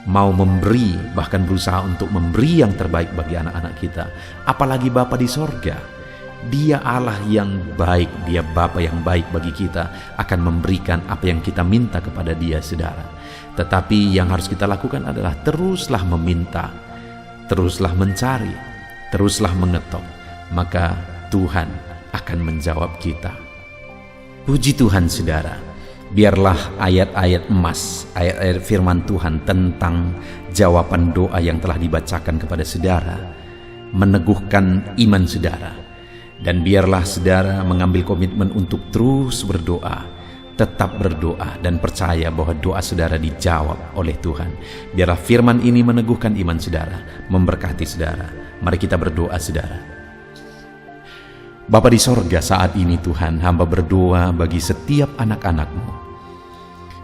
mau memberi, bahkan berusaha untuk memberi yang terbaik bagi anak-anak kita, apalagi Bapa di sorga. Dia Allah yang baik, Dia Bapa yang baik bagi kita, akan memberikan apa yang kita minta kepada Dia, saudara. Tetapi yang harus kita lakukan adalah teruslah meminta, teruslah mencari, teruslah mengetok, maka Tuhan akan menjawab kita. Puji Tuhan, saudara. Biarlah ayat-ayat emas, ayat-ayat firman Tuhan tentang jawaban doa yang telah dibacakan kepada saudara meneguhkan iman saudara. Dan biarlah saudara mengambil komitmen untuk terus berdoa, tetap berdoa dan percaya bahwa doa saudara dijawab oleh Tuhan. Biarlah firman ini meneguhkan iman saudara, memberkati saudara. Mari kita berdoa, saudara. Bapa di sorga, saat ini Tuhan, hamba berdoa bagi setiap anak-anak-Mu.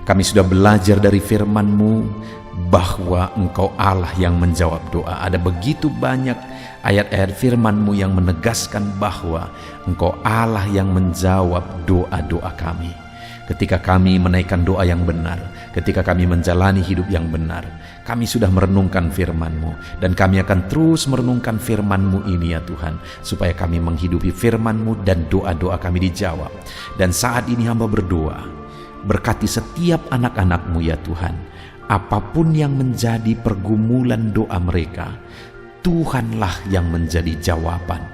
Kami sudah belajar dari firman-Mu bahwa Engkau Allah yang menjawab doa. Ada begitu banyak ayat-ayat firman-Mu yang menegaskan bahwa Engkau Allah yang menjawab doa-doa kami. Ketika kami menaikkan doa yang benar, ketika kami menjalani hidup yang benar, kami sudah merenungkan firman-Mu, dan kami akan terus merenungkan firman-Mu ini ya Tuhan, supaya kami menghidupi firman-Mu dan doa-doa kami dijawab. Dan saat ini hamba berdoa, berkati setiap anak-anak-Mu ya Tuhan, apapun yang menjadi pergumulan doa mereka, Tuhanlah yang menjadi jawaban.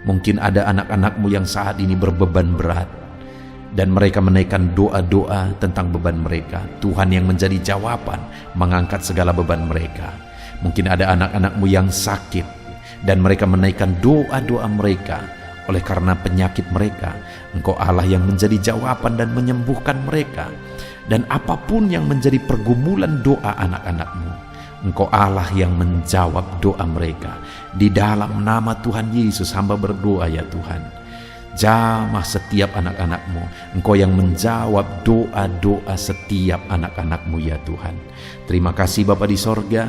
Mungkin ada anak-anak-Mu yang saat ini berbeban berat, dan mereka menaikkan doa-doa tentang beban mereka. Tuhan yang menjadi jawaban, mengangkat segala beban mereka. Mungkin ada anak-anak-Mu yang sakit, dan mereka menaikkan doa-doa mereka. Oleh karena penyakit mereka, Engkau Allah yang menjadi jawaban dan menyembuhkan mereka. Dan apapun yang menjadi pergumulan doa anak-anak-Mu, Engkau Allah yang menjawab doa mereka. Di dalam nama Tuhan Yesus hamba berdoa ya Tuhan. Jamah setiap anak-anak-Mu. Engkau yang menjawab doa-doa setiap anak-anak-Mu ya Tuhan. Terima kasih Bapa di sorga.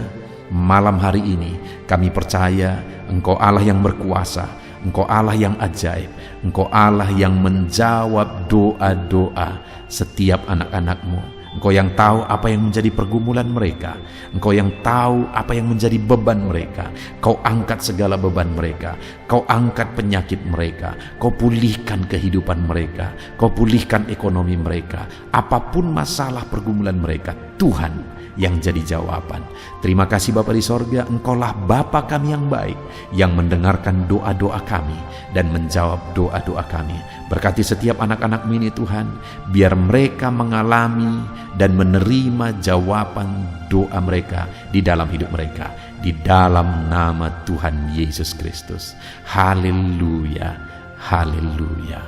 Malam hari ini kami percaya Engkau Allah yang berkuasa, Engkau Allah yang ajaib, Engkau Allah yang menjawab doa-doa setiap anak-anak-Mu. Engkau yang tahu apa yang menjadi pergumulan mereka. Engkau yang tahu apa yang menjadi beban mereka. Kau angkat segala beban mereka. Kau angkat penyakit mereka. Kau pulihkan kehidupan mereka. Kau pulihkan ekonomi mereka. Apapun masalah pergumulan mereka, Tuhan yang jadi jawaban. Terima kasih Bapa di sorga, Engkaulah Bapa kami yang baik, yang mendengarkan doa-doa kami dan menjawab doa-doa kami. Berkati setiap anak-anak-Mu ini Tuhan, biar mereka mengalami dan menerima jawaban doa mereka di dalam hidup mereka, di dalam nama Tuhan Yesus Kristus. Haleluya, haleluya,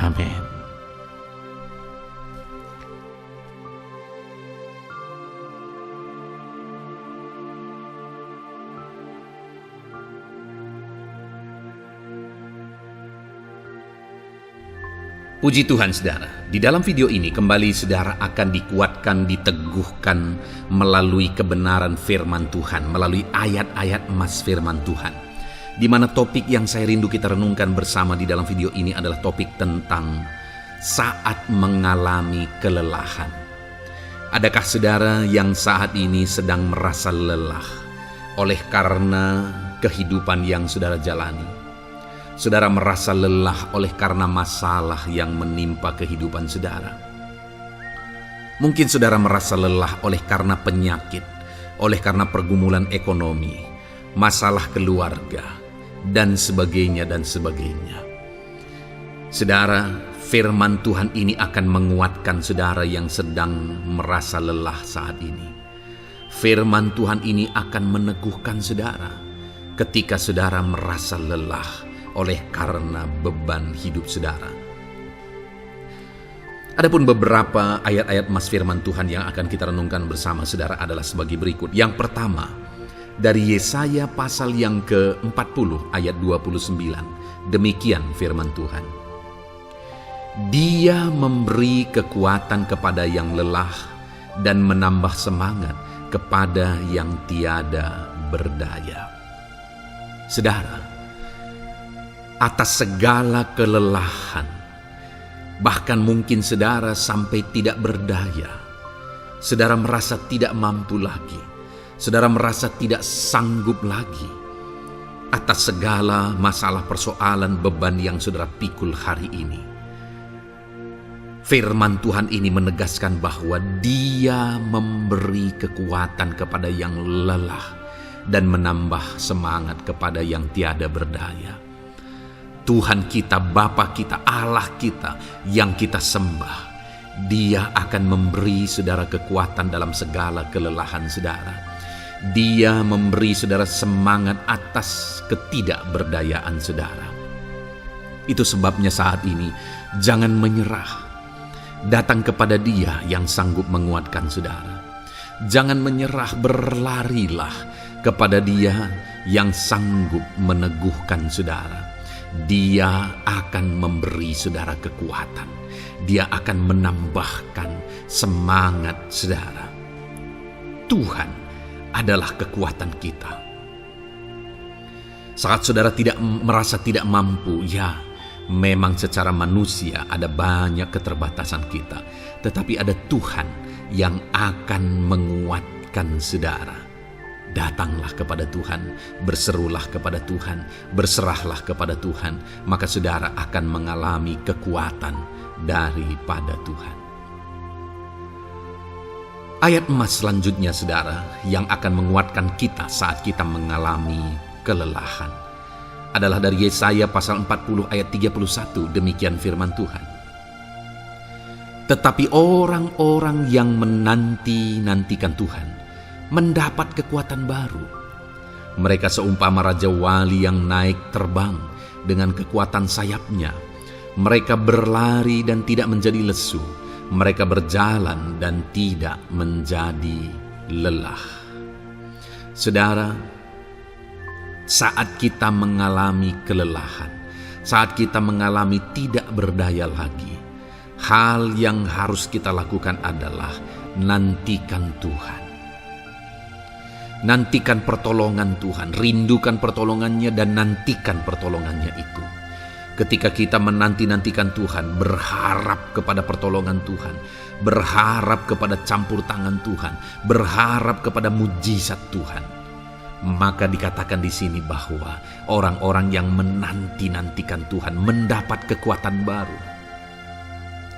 amin. Puji Tuhan saudara, di dalam video ini kembali saudara akan dikuatkan, diteguhkan melalui kebenaran firman Tuhan, melalui ayat-ayat emas firman Tuhan. Di mana topik yang saya rindu kita renungkan bersama di dalam video ini adalah topik tentang saat mengalami kelelahan. Adakah saudara yang saat ini sedang merasa lelah oleh karena kehidupan yang saudara jalani? Saudara merasa lelah oleh karena masalah yang menimpa kehidupan saudara. Mungkin saudara merasa lelah oleh karena penyakit, oleh karena pergumulan ekonomi, masalah keluarga, dan sebagainya dan sebagainya. Saudara, firman Tuhan ini akan menguatkan saudara yang sedang merasa lelah saat ini. Firman Tuhan ini akan meneguhkan saudara ketika saudara merasa lelah oleh karena beban hidup saudara. Adapun beberapa ayat-ayat emas firman Tuhan yang akan kita renungkan bersama saudara adalah sebagai berikut. Yang pertama, dari Yesaya pasal yang ke-40 ayat 29. Demikian firman Tuhan. Dia memberi kekuatan kepada yang lelah dan menambah semangat kepada yang tiada berdaya. Saudara, atas segala kelelahan, bahkan mungkin saudara sampai tidak berdaya, saudara merasa tidak mampu lagi, saudara merasa tidak sanggup lagi, atas segala masalah persoalan beban yang saudara pikul hari ini. Firman Tuhan ini menegaskan bahwa Dia memberi kekuatan kepada yang lelah dan menambah semangat kepada yang tiada berdaya. Tuhan kita, Bapa kita, Allah kita yang kita sembah, Dia akan memberi saudara kekuatan dalam segala kelelahan saudara. Dia memberi saudara semangat atas ketidakberdayaan saudara. Itu sebabnya saat ini jangan menyerah. Datang kepada Dia yang sanggup menguatkan saudara. Jangan menyerah, berlarilah kepada Dia yang sanggup meneguhkan saudara. Dia akan memberi saudara kekuatan. Dia akan menambahkan semangat saudara. Tuhan adalah kekuatan kita. Saat saudara merasa tidak mampu, ya memang secara manusia ada banyak keterbatasan kita. Tetapi ada Tuhan yang akan menguatkan saudara. Datanglah kepada Tuhan, berserulah kepada Tuhan, berserahlah kepada Tuhan, maka saudara akan mengalami kekuatan daripada Tuhan. Ayat emas selanjutnya saudara yang akan menguatkan kita saat kita mengalami kelelahan adalah dari Yesaya pasal 40 ayat 31. Demikian firman Tuhan. Tetapi orang-orang yang menanti-nantikan Tuhan mendapat kekuatan baru. Mereka seumpama raja wali yang naik terbang dengan kekuatan sayapnya. Mereka berlari dan tidak menjadi lesu. Mereka berjalan dan tidak menjadi lelah. Saudara, saat kita mengalami kelelahan, saat kita mengalami tidak berdaya lagi, hal yang harus kita lakukan adalah nantikan Tuhan. Nantikan pertolongan Tuhan, rindukan pertolongannya dan nantikan pertolongannya itu. Ketika kita menanti-nantikan Tuhan, berharap kepada pertolongan Tuhan, berharap kepada campur tangan Tuhan, berharap kepada mujizat Tuhan, maka dikatakan di sini bahwa orang-orang yang menanti-nantikan Tuhan mendapat kekuatan baru.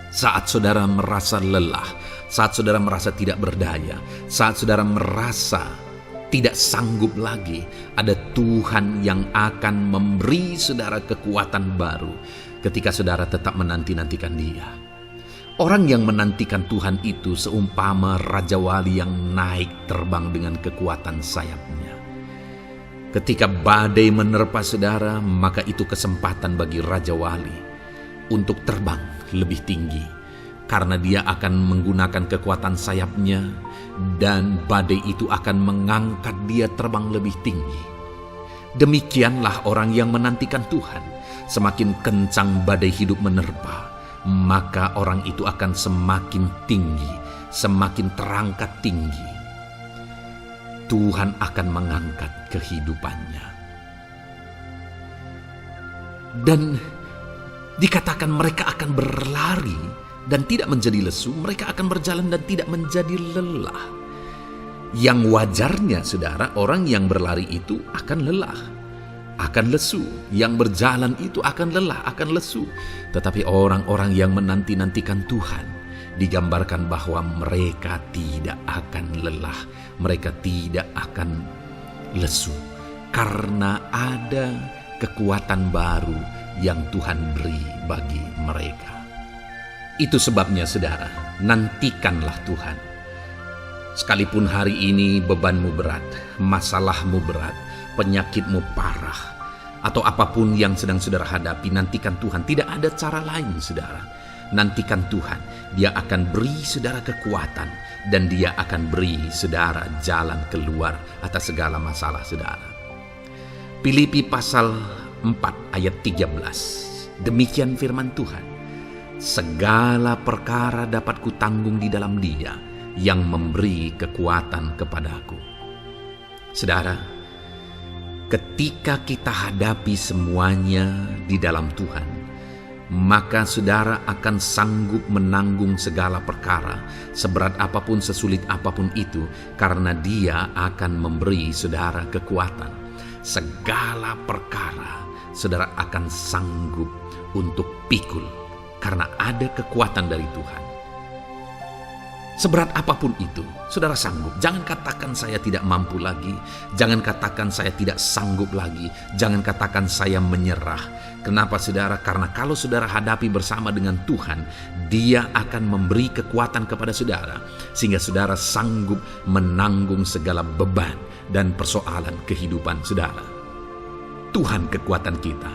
Saat saudara merasa lelah, saat saudara merasa tidak berdaya, saat saudara merasa tidak sanggup lagi, ada Tuhan yang akan memberi saudara kekuatan baru ketika saudara tetap menanti-nantikan Dia. Orang yang menantikan Tuhan itu seumpama Raja Wali yang naik terbang dengan kekuatan sayapnya. Ketika badai menerpa saudara, maka itu kesempatan bagi Raja Wali untuk terbang lebih tinggi, karena dia akan menggunakan kekuatan sayapnya dan badai itu akan mengangkat dia terbang lebih tinggi. Demikianlah orang yang menantikan Tuhan. Semakin kencang badai hidup menerpa, maka orang itu akan semakin tinggi, semakin terangkat tinggi. Tuhan akan mengangkat kehidupannya. Dan dikatakan mereka akan berlari dan tidak menjadi lesu, mereka akan berjalan dan tidak menjadi lelah. Yang wajarnya, saudara, orang yang berlari itu akan lelah, akan lesu. Yang berjalan itu akan lelah, akan lesu. Tetapi orang-orang yang menanti-nantikan Tuhan, digambarkan bahwa mereka tidak akan lelah, mereka tidak akan lesu, karena ada kekuatan baru yang Tuhan beri bagi mereka. Itu sebabnya saudara, nantikanlah Tuhan. Sekalipun hari ini bebanmu berat, masalahmu berat, penyakitmu parah, atau apapun yang sedang saudara hadapi, nantikan Tuhan. Tidak ada cara lain saudara. Nantikan Tuhan. Dia akan beri saudara kekuatan dan Dia akan beri saudara jalan keluar atas segala masalah saudara. Filipi pasal 4 ayat 13. Demikian firman Tuhan. Segala perkara dapat kutanggung di dalam Dia yang memberi kekuatan kepadaku. Saudara, ketika kita hadapi semuanya di dalam Tuhan, maka saudara akan sanggup menanggung segala perkara, seberat apapun, sesulit apapun itu, karena Dia akan memberi saudara kekuatan. Segala perkara saudara akan sanggup untuk pikul, karena ada kekuatan dari Tuhan. Seberat apapun itu, saudara sanggup. Jangan katakan saya tidak mampu lagi. Jangan katakan saya tidak sanggup lagi. Jangan katakan saya menyerah. Kenapa saudara? Karena kalau saudara hadapi bersama dengan Tuhan, Dia akan memberi kekuatan kepada saudara, sehingga saudara sanggup menanggung segala beban dan persoalan kehidupan saudara. Tuhan kekuatan kita.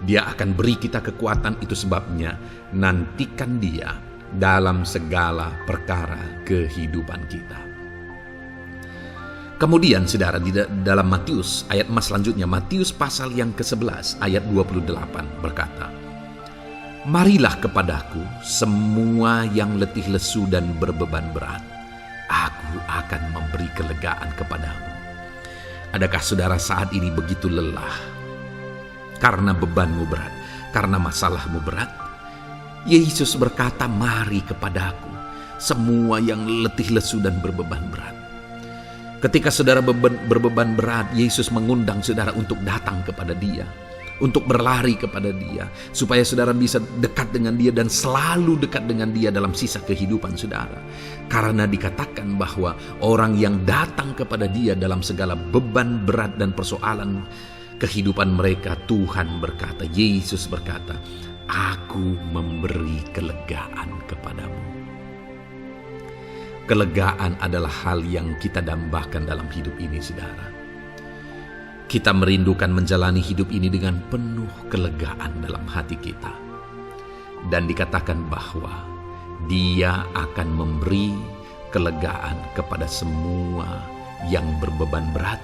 Dia akan beri kita kekuatan, itu sebabnya nantikan Dia dalam segala perkara kehidupan kita. Kemudian saudara, di dalam Matius ayat selanjutnya, Matius pasal yang ke-11 ayat 28 berkata, "Marilah kepadaku semua yang letih lesu dan berbeban berat, aku akan memberi kelegaan kepadamu." Adakah saudara saat ini begitu lelah karena bebanmu berat, karena masalahmu berat? Yesus berkata, "Mari kepadaku semua yang letih lesu dan berbeban berat." Ketika saudara berbeban berat, Yesus mengundang saudara untuk datang kepada Dia, untuk berlari kepada Dia, supaya saudara bisa dekat dengan Dia dan selalu dekat dengan Dia dalam sisa kehidupan saudara. Karena dikatakan bahwa orang yang datang kepada Dia dalam segala beban berat dan persoalan kehidupan mereka, Tuhan berkata, Yesus berkata, "Aku memberi kelegaan kepadamu." Kelegaan adalah hal yang kita dambakan dalam hidup ini, saudara. Kita merindukan menjalani hidup ini dengan penuh kelegaan dalam hati kita. Dan dikatakan bahwa Dia akan memberi kelegaan kepada semua yang berbeban berat,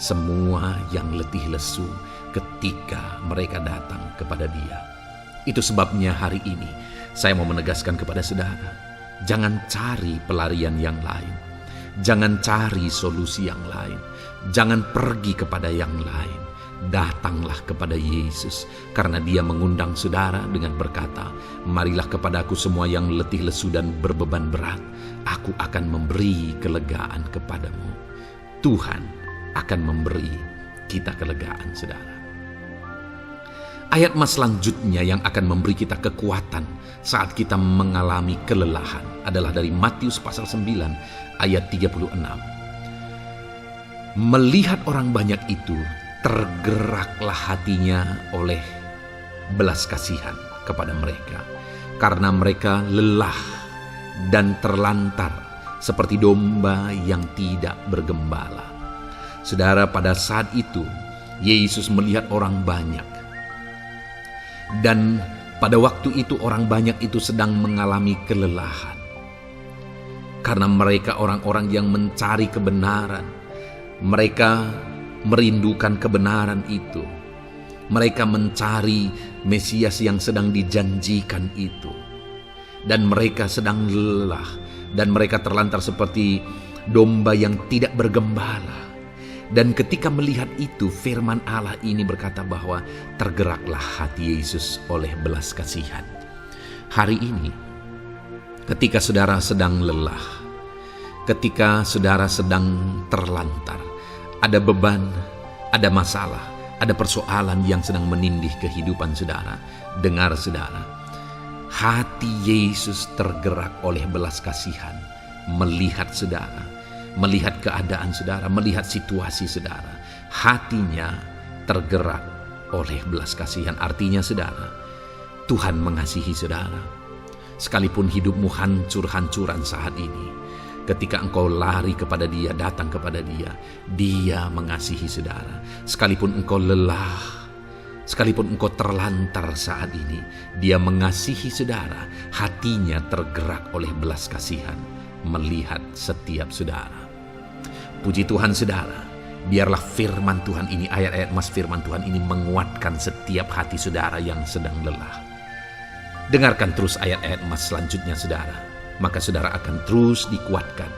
semua yang letih lesu ketika mereka datang kepada Dia. Itu sebabnya hari ini saya mau menegaskan kepada saudara, jangan cari pelarian yang lain, jangan cari solusi yang lain, jangan pergi kepada yang lain. Datanglah kepada Yesus, karena Dia mengundang saudara dengan berkata, marilah kepadaku semua yang letih lesu dan berbeban berat, aku akan memberi kelegaan kepadamu. Tuhan akan memberi kita kelegaan, saudara. Ayat mas selanjutnya yang akan memberi kita kekuatan saat kita mengalami kelelahan adalah dari Matius pasal 9 ayat 36. Melihat orang banyak itu, tergeraklah hatinya oleh belas kasihan kepada mereka, karena mereka lelah dan terlantar seperti domba yang tidak bergembala. Saudara, pada saat itu Yesus melihat orang banyak, dan pada waktu itu orang banyak itu sedang mengalami kelelahan, karena mereka orang-orang yang mencari kebenaran. Mereka merindukan kebenaran itu. Mereka mencari Mesias yang sedang dijanjikan itu. Dan mereka sedang lelah. Dan mereka terlantar seperti domba yang tidak bergembala. Dan ketika melihat itu, firman Allah ini berkata bahwa tergeraklah hati Yesus oleh belas kasihan. Hari ini, ketika saudara sedang lelah, ketika saudara sedang terlantar, ada beban, ada masalah, ada persoalan yang sedang menindih kehidupan saudara. Dengar saudara, hati Yesus tergerak oleh belas kasihan, melihat saudara, melihat keadaan saudara, melihat situasi saudara. Hatinya tergerak oleh belas kasihan. Artinya saudara, Tuhan mengasihi saudara. Sekalipun hidupmu hancur-hancuran saat ini, ketika engkau lari kepada Dia, datang kepada Dia, Dia mengasihi saudara. Sekalipun engkau lelah, sekalipun engkau terlantar saat ini, Dia mengasihi saudara. Hatinya tergerak oleh belas kasihan melihat setiap saudara. Puji Tuhan saudara, biarlah firman Tuhan ini, ayat-ayat mas firman Tuhan ini menguatkan setiap hati saudara yang sedang lelah. Dengarkan terus ayat-ayat mas selanjutnya saudara. Maka saudara akan terus dikuatkan,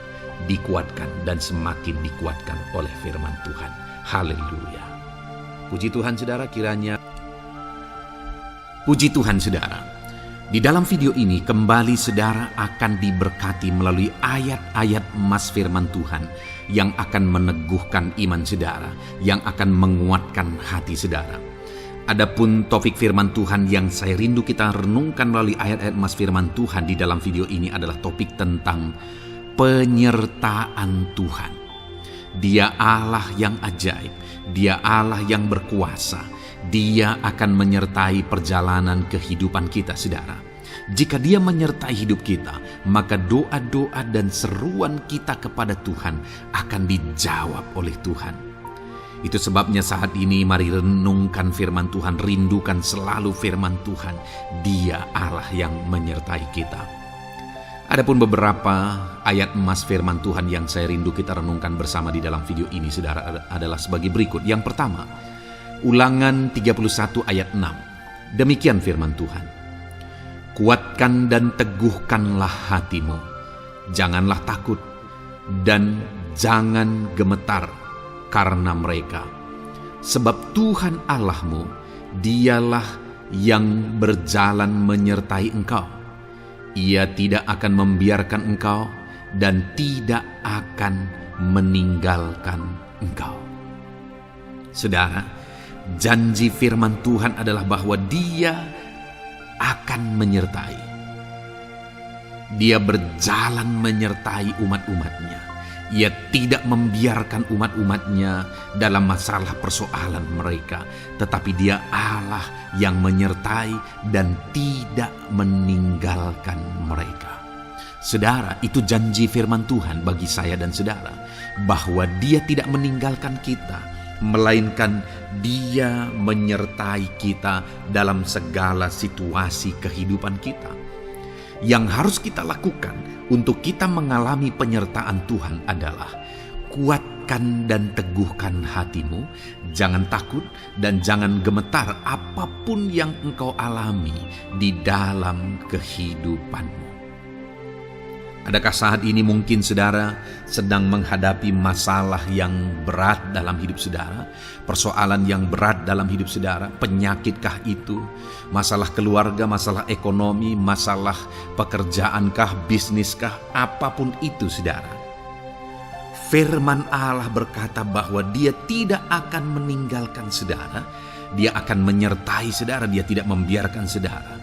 dan semakin dikuatkan oleh firman Tuhan. Haleluya. Puji Tuhan saudara, kiranya. Puji Tuhan saudara, di dalam video ini kembali saudara akan diberkati melalui ayat-ayat emas firman Tuhan yang akan meneguhkan iman saudara, yang akan menguatkan hati saudara. Adapun topik firman Tuhan yang saya rindu kita renungkan melalui ayat-ayat emas firman Tuhan di dalam video ini adalah topik tentang penyertaan Tuhan. Dia Allah yang ajaib, Dia Allah yang berkuasa. Dia akan menyertai perjalanan kehidupan kita saudara. Jika Dia menyertai hidup kita, maka doa-doa dan seruan kita kepada Tuhan akan dijawab oleh Tuhan. Itu sebabnya saat ini mari renungkan firman Tuhan, rindukan selalu firman Tuhan. Dia Allah yang menyertai kita. Adapun beberapa ayat emas firman Tuhan yang saya rindu kita renungkan bersama di dalam video ini saudara adalah sebagai berikut. Yang pertama, Ulangan 31 ayat 6. Demikian firman Tuhan. Kuatkan dan teguhkanlah hatimu. Janganlah takut dan jangan gemetar karena mereka. Sebab Tuhan Allahmu, Dialah yang berjalan menyertai engkau. Ia tidak akan membiarkan engkau dan tidak akan meninggalkan engkau. Saudara, janji firman Tuhan adalah bahwa Dia akan menyertai. Dia berjalan menyertai umat-umatnya. Ia tidak membiarkan umat-umatnya dalam masalah persoalan mereka, tetapi Dia Allah yang menyertai dan tidak meninggalkan mereka. Saudara, itu janji firman Tuhan bagi saya dan saudara, bahwa Dia tidak meninggalkan kita, melainkan Dia menyertai kita dalam segala situasi kehidupan kita. Yang harus kita lakukan untuk kita mengalami penyertaan Tuhan adalah kuatkan dan teguhkan hatimu, jangan takut dan jangan gemetar apapun yang engkau alami di dalam kehidupanmu. Adakah saat ini mungkin saudara sedang menghadapi masalah yang berat dalam hidup saudara? Persoalan yang berat dalam hidup saudara? Penyakitkah itu? Masalah keluarga, masalah ekonomi, masalah pekerjaankah, bisniskah? Apapun itu saudara. Firman Allah berkata bahwa Dia tidak akan meninggalkan saudara. Dia akan menyertai saudara, Dia tidak membiarkan saudara.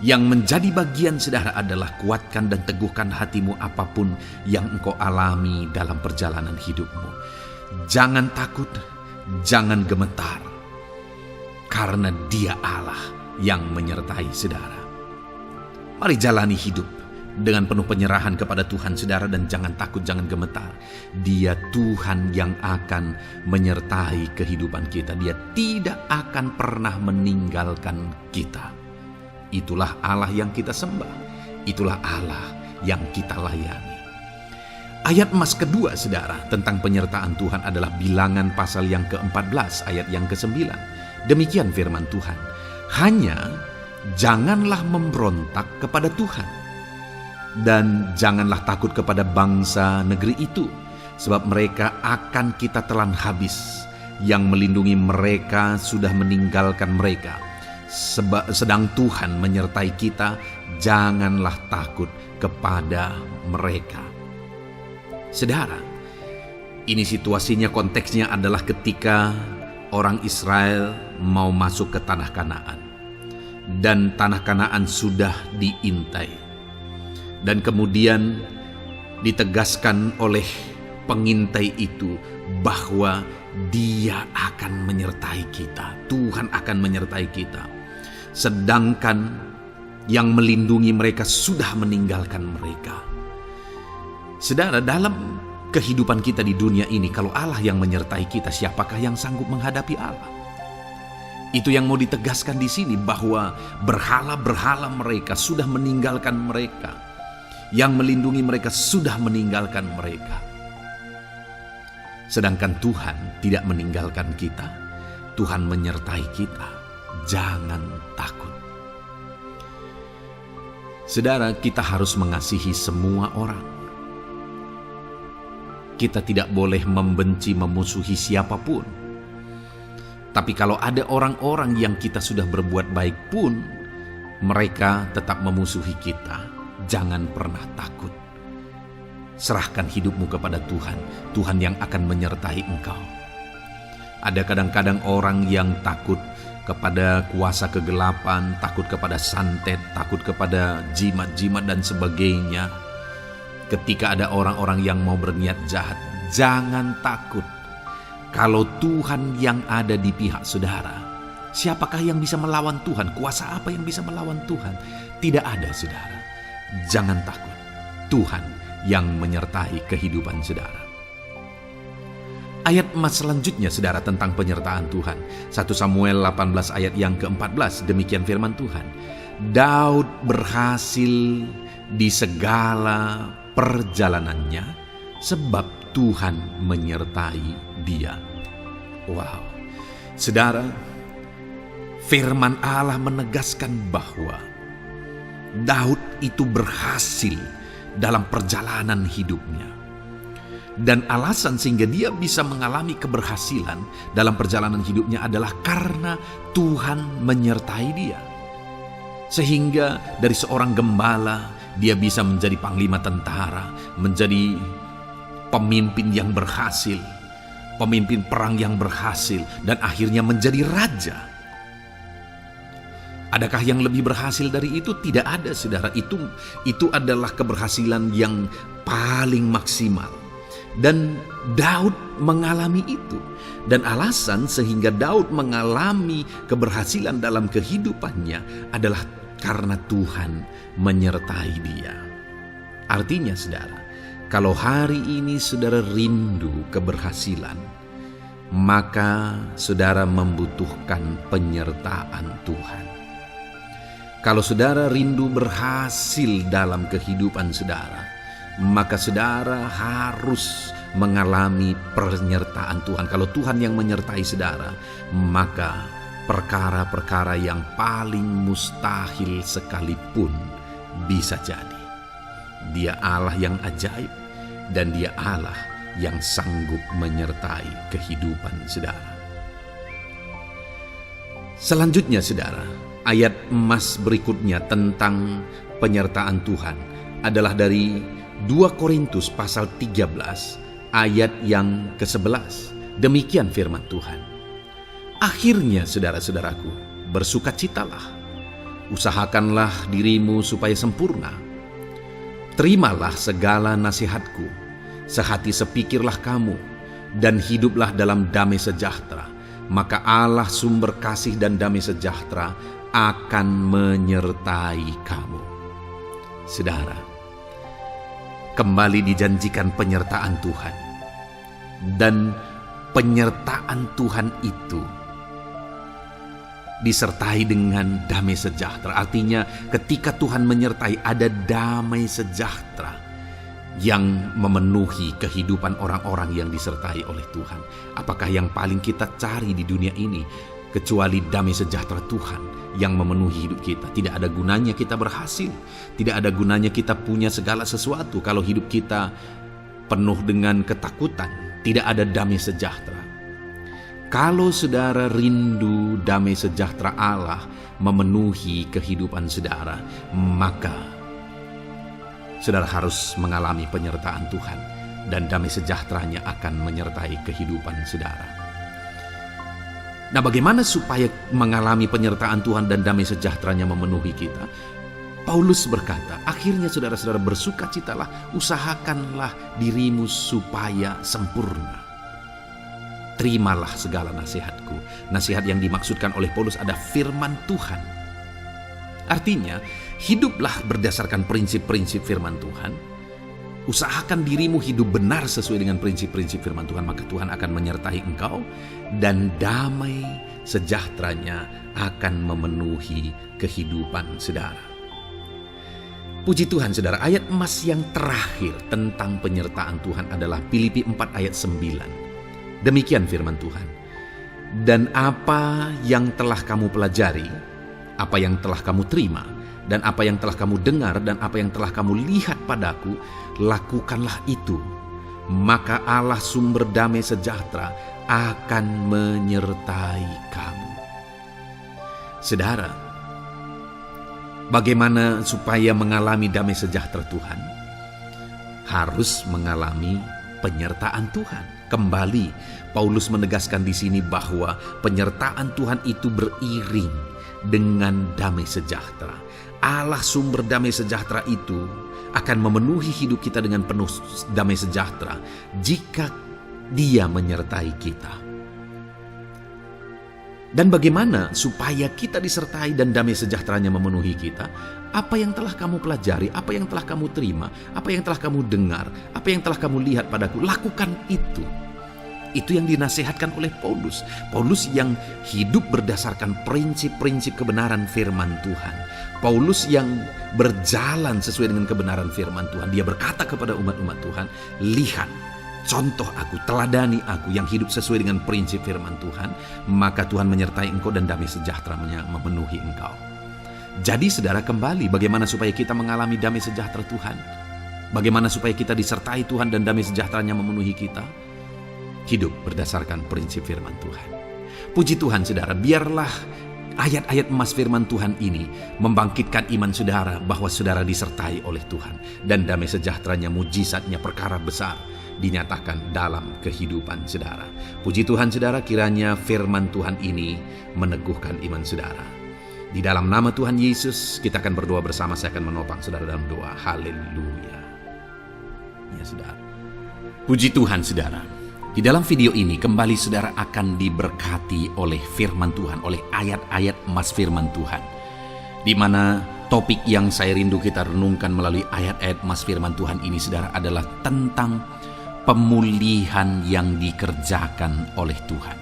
Yang menjadi bagian saudara adalah kuatkan dan teguhkan hatimu apapun yang engkau alami dalam perjalanan hidupmu. Jangan takut, jangan gemetar, karena Dia Allah yang menyertai saudara. Mari jalani hidup dengan penuh penyerahan kepada Tuhan saudara, dan jangan takut, jangan gemetar. Dia Tuhan yang akan menyertai kehidupan kita. Dia tidak akan pernah meninggalkan kita. Itulah Allah yang kita sembah. Itulah Allah yang kita layani. Ayat emas kedua saudara tentang penyertaan Tuhan adalah Bilangan pasal yang ke-14 ayat yang ke-9. Demikian firman Tuhan. Hanya janganlah memberontak kepada Tuhan, dan janganlah takut kepada bangsa negeri itu, sebab mereka akan kita telan habis. Yang melindungi mereka sudah meninggalkan mereka. Sedang Tuhan menyertai kita, janganlah takut kepada mereka. Saudara, ini situasinya, konteksnya adalah ketika orang Israel mau masuk ke tanah Kanaan. Dan tanah Kanaan sudah diintai. Dan kemudian ditegaskan oleh pengintai itu bahwa Dia akan menyertai kita. Tuhan akan menyertai kita. Sedangkan yang melindungi mereka sudah meninggalkan mereka. Saudara, dalam kehidupan kita di dunia ini, kalau Allah yang menyertai kita, siapakah yang sanggup menghadapi Allah? Itu yang mau ditegaskan di sini, bahwa berhala-berhala mereka sudah meninggalkan mereka. Yang melindungi mereka sudah meninggalkan mereka. Sedangkan Tuhan tidak meninggalkan kita. Tuhan menyertai kita. Jangan takut. Saudara, kita harus mengasihi semua orang. Kita tidak boleh membenci, memusuhi siapapun. Tapi kalau ada orang-orang yang kita sudah berbuat baik pun, mereka tetap memusuhi kita, jangan pernah takut. Serahkan hidupmu kepada Tuhan. Tuhan yang akan menyertai engkau. Ada kadang-kadang orang yang takut kepada kuasa kegelapan, takut kepada santet, takut kepada jimat-jimat dan sebagainya. Ketika ada orang-orang yang mau berniat jahat, jangan takut. Kalau Tuhan yang ada di pihak saudara, siapakah yang bisa melawan Tuhan? Kuasa apa yang bisa melawan Tuhan? Tidak ada, saudara. Jangan takut. Tuhan yang menyertai kehidupan saudara. Ayat emas selanjutnya saudara tentang penyertaan Tuhan. 1 Samuel 18 ayat yang ke-14, demikian firman Tuhan. Daud berhasil di segala perjalanannya sebab Tuhan menyertai dia. Wow. Saudara, firman Allah menegaskan bahwa Daud itu berhasil dalam perjalanan hidupnya. Dan alasan sehingga dia bisa mengalami keberhasilan dalam perjalanan hidupnya adalah karena Tuhan menyertai dia. Sehingga dari seorang gembala, dia bisa menjadi panglima tentara, menjadi pemimpin yang berhasil, pemimpin perang yang berhasil, dan akhirnya menjadi raja. Adakah yang lebih berhasil dari itu? Tidak ada, saudara. Itu adalah keberhasilan yang paling maksimal. Dan Daud mengalami itu. Dan alasan sehingga Daud mengalami keberhasilan dalam kehidupannya adalah karena Tuhan menyertai dia. Artinya saudara, kalau hari ini saudara rindu keberhasilan, maka saudara membutuhkan penyertaan Tuhan. Kalau saudara rindu berhasil dalam kehidupan saudara, maka saudara harus mengalami penyertaan Tuhan. Kalau Tuhan yang menyertai saudara, maka perkara-perkara yang paling mustahil sekalipun bisa jadi. Dia Allah yang ajaib dan Dia Allah yang sanggup menyertai kehidupan saudara. Selanjutnya saudara, ayat emas berikutnya tentang penyertaan Tuhan adalah dari 2 Korintus pasal 13 ayat yang ke-11. Demikian firman Tuhan. Akhirnya saudara-saudaraku, bersukacitalah, usahakanlah dirimu supaya sempurna. Terimalah segala nasihatku, sehati sepikirlah kamu, dan hiduplah dalam damai sejahtera. Maka Allah sumber kasih dan damai sejahtera akan menyertai kamu. Saudara, kembali dijanjikan penyertaan Tuhan. Dan penyertaan Tuhan itu disertai dengan damai sejahtera. Artinya ketika Tuhan menyertai, ada damai sejahtera yang memenuhi kehidupan orang-orang yang disertai oleh Tuhan. Apakah yang paling kita cari di dunia ini kecuali damai sejahtera Tuhan yang memenuhi hidup kita? Tidak ada gunanya kita berhasil, tidak ada gunanya kita punya segala sesuatu kalau hidup kita penuh dengan ketakutan, tidak ada damai sejahtera. Kalau saudara rindu damai sejahtera Allah memenuhi kehidupan saudara, maka saudara harus mengalami penyertaan Tuhan, dan damai sejahteranya akan menyertai kehidupan saudara. Nah, bagaimana supaya mengalami penyertaan Tuhan dan damai sejahteranya memenuhi kita? Paulus berkata, akhirnya saudara-saudara bersukacitalah, usahakanlah dirimu supaya sempurna. Terimalah segala nasihatku. Nasihat yang dimaksudkan oleh Paulus ada firman Tuhan. Artinya, hiduplah berdasarkan prinsip-prinsip firman Tuhan. Usahakan dirimu hidup benar sesuai dengan prinsip-prinsip firman Tuhan, maka Tuhan akan menyertai engkau dan damai sejahteranya akan memenuhi kehidupan saudara. Puji Tuhan saudara, ayat emas yang terakhir tentang penyertaan Tuhan adalah Filipi 4 ayat 9. Demikian firman Tuhan. Dan apa yang telah kamu pelajari, apa yang telah kamu terima, dan apa yang telah kamu dengar, dan apa yang telah kamu lihat padaku, lakukanlah itu. Maka Allah sumber damai sejahtera akan menyertai kamu. Saudara, bagaimana supaya mengalami damai sejahtera Tuhan? Harus mengalami penyertaan Tuhan. Kembali, Paulus menegaskan di sini bahwa penyertaan Tuhan itu beriring dengan damai sejahtera. Allah sumber damai sejahtera itu akan memenuhi hidup kita dengan penuh damai sejahtera jika Dia menyertai kita. Dan bagaimana supaya kita disertai dan damai sejahteranya memenuhi kita? Apa yang telah kamu pelajari, apa yang telah kamu terima, apa yang telah kamu dengar, apa yang telah kamu lihat padaku, lakukan itu. Itu yang dinasihatkan oleh Paulus. Paulus yang hidup berdasarkan prinsip-prinsip kebenaran firman Tuhan. Paulus yang berjalan sesuai dengan kebenaran firman Tuhan. Dia berkata kepada umat-umat Tuhan, lihat, contoh aku, teladani aku yang hidup sesuai dengan prinsip firman Tuhan, maka Tuhan menyertai engkau dan damai sejahteranya memenuhi engkau. Jadi saudara, kembali bagaimana supaya kita mengalami damai sejahtera Tuhan? Bagaimana supaya kita disertai Tuhan dan damai sejahteranya memenuhi kita? Hidup berdasarkan prinsip firman Tuhan. Puji Tuhan saudara, biarlah ayat-ayat emas firman Tuhan ini membangkitkan iman saudara bahwa saudara disertai oleh Tuhan. Dan damai sejahteranya, mujizatnya, perkara besar dinyatakan dalam kehidupan saudara. Puji Tuhan saudara, kiranya firman Tuhan ini meneguhkan iman saudara. Di dalam nama Tuhan Yesus kita akan berdoa bersama. Saya akan menopang saudara dalam doa. Haleluya. Ya saudara. Puji Tuhan saudara. Di dalam video ini kembali saudara akan diberkati oleh firman Tuhan, oleh ayat-ayat emas firman Tuhan, di mana topik yang saya rindu kita renungkan melalui ayat-ayat mas firman Tuhan ini, saudara, adalah tentang pemulihan yang dikerjakan oleh Tuhan.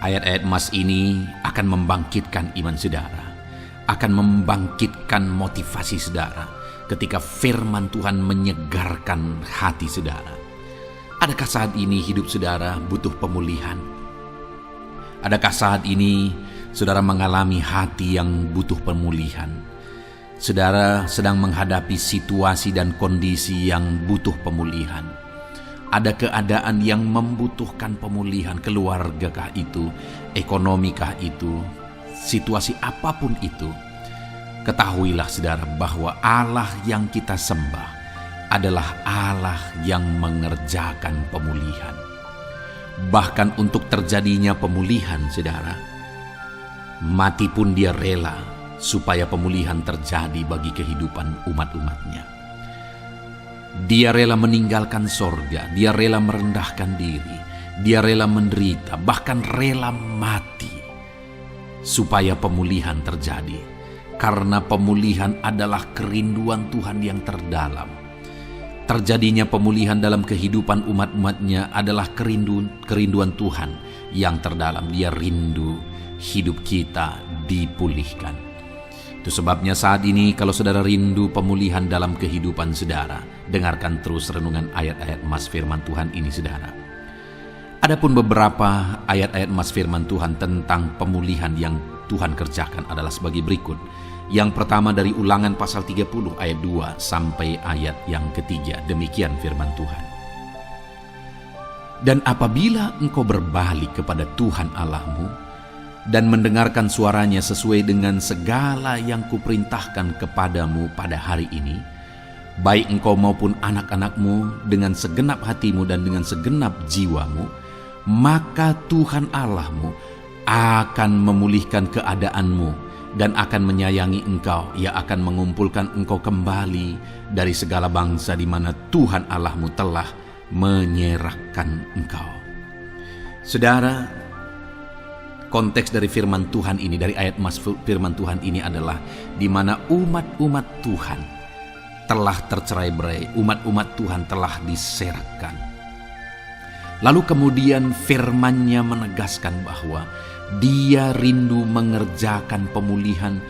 Ayat-ayat mas ini akan membangkitkan iman saudara, akan membangkitkan motivasi saudara ketika firman Tuhan menyegarkan hati saudara. Adakah saat ini hidup saudara butuh pemulihan? Adakah saat ini saudara mengalami hati yang butuh pemulihan? Saudara sedang menghadapi situasi dan kondisi yang butuh pemulihan. Ada keadaan yang membutuhkan pemulihan, keluargakah itu, ekonomikah itu, situasi apapun itu. Ketahuilah saudara bahwa Allah yang kita sembah adalah Allah yang mengerjakan pemulihan. Bahkan untuk terjadinya pemulihan saudara, mati pun dia rela supaya pemulihan terjadi bagi kehidupan umat-umatnya. Dia rela meninggalkan sorga, dia rela merendahkan diri, dia rela menderita, bahkan rela mati supaya pemulihan terjadi. Karena pemulihan adalah kerinduan Tuhan yang terdalam. Terjadinya pemulihan dalam kehidupan umat-umatnya adalah kerinduan Tuhan yang terdalam. Dia rindu hidup kita dipulihkan. Itu sebabnya saat ini kalau saudara rindu pemulihan dalam kehidupan saudara, dengarkan terus renungan ayat-ayat mas firman Tuhan ini saudara. Adapun beberapa ayat-ayat mas firman Tuhan tentang pemulihan yang Tuhan kerjakan adalah sebagai berikut. Yang pertama dari Ulangan pasal 30 ayat 2 sampai ayat yang ketiga. Demikian firman Tuhan. Dan apabila engkau berbalik kepada Tuhan Allahmu dan mendengarkan suaranya sesuai dengan segala yang kuperintahkan kepadamu pada hari ini, baik engkau maupun anak-anakmu dengan segenap hatimu dan dengan segenap jiwamu, maka Tuhan Allahmu akan memulihkan keadaanmu dan akan menyayangi engkau. Ia akan mengumpulkan engkau kembali dari segala bangsa di mana Tuhan Allahmu telah menyerahkan engkau. Saudara, konteks dari firman Tuhan ini, dari ayat mas firman Tuhan ini adalah di mana umat-umat Tuhan telah tercerai-berai, umat-umat Tuhan telah diserahkan. Lalu kemudian firman-Nya menegaskan bahwa Dia rindu mengerjakan pemulihan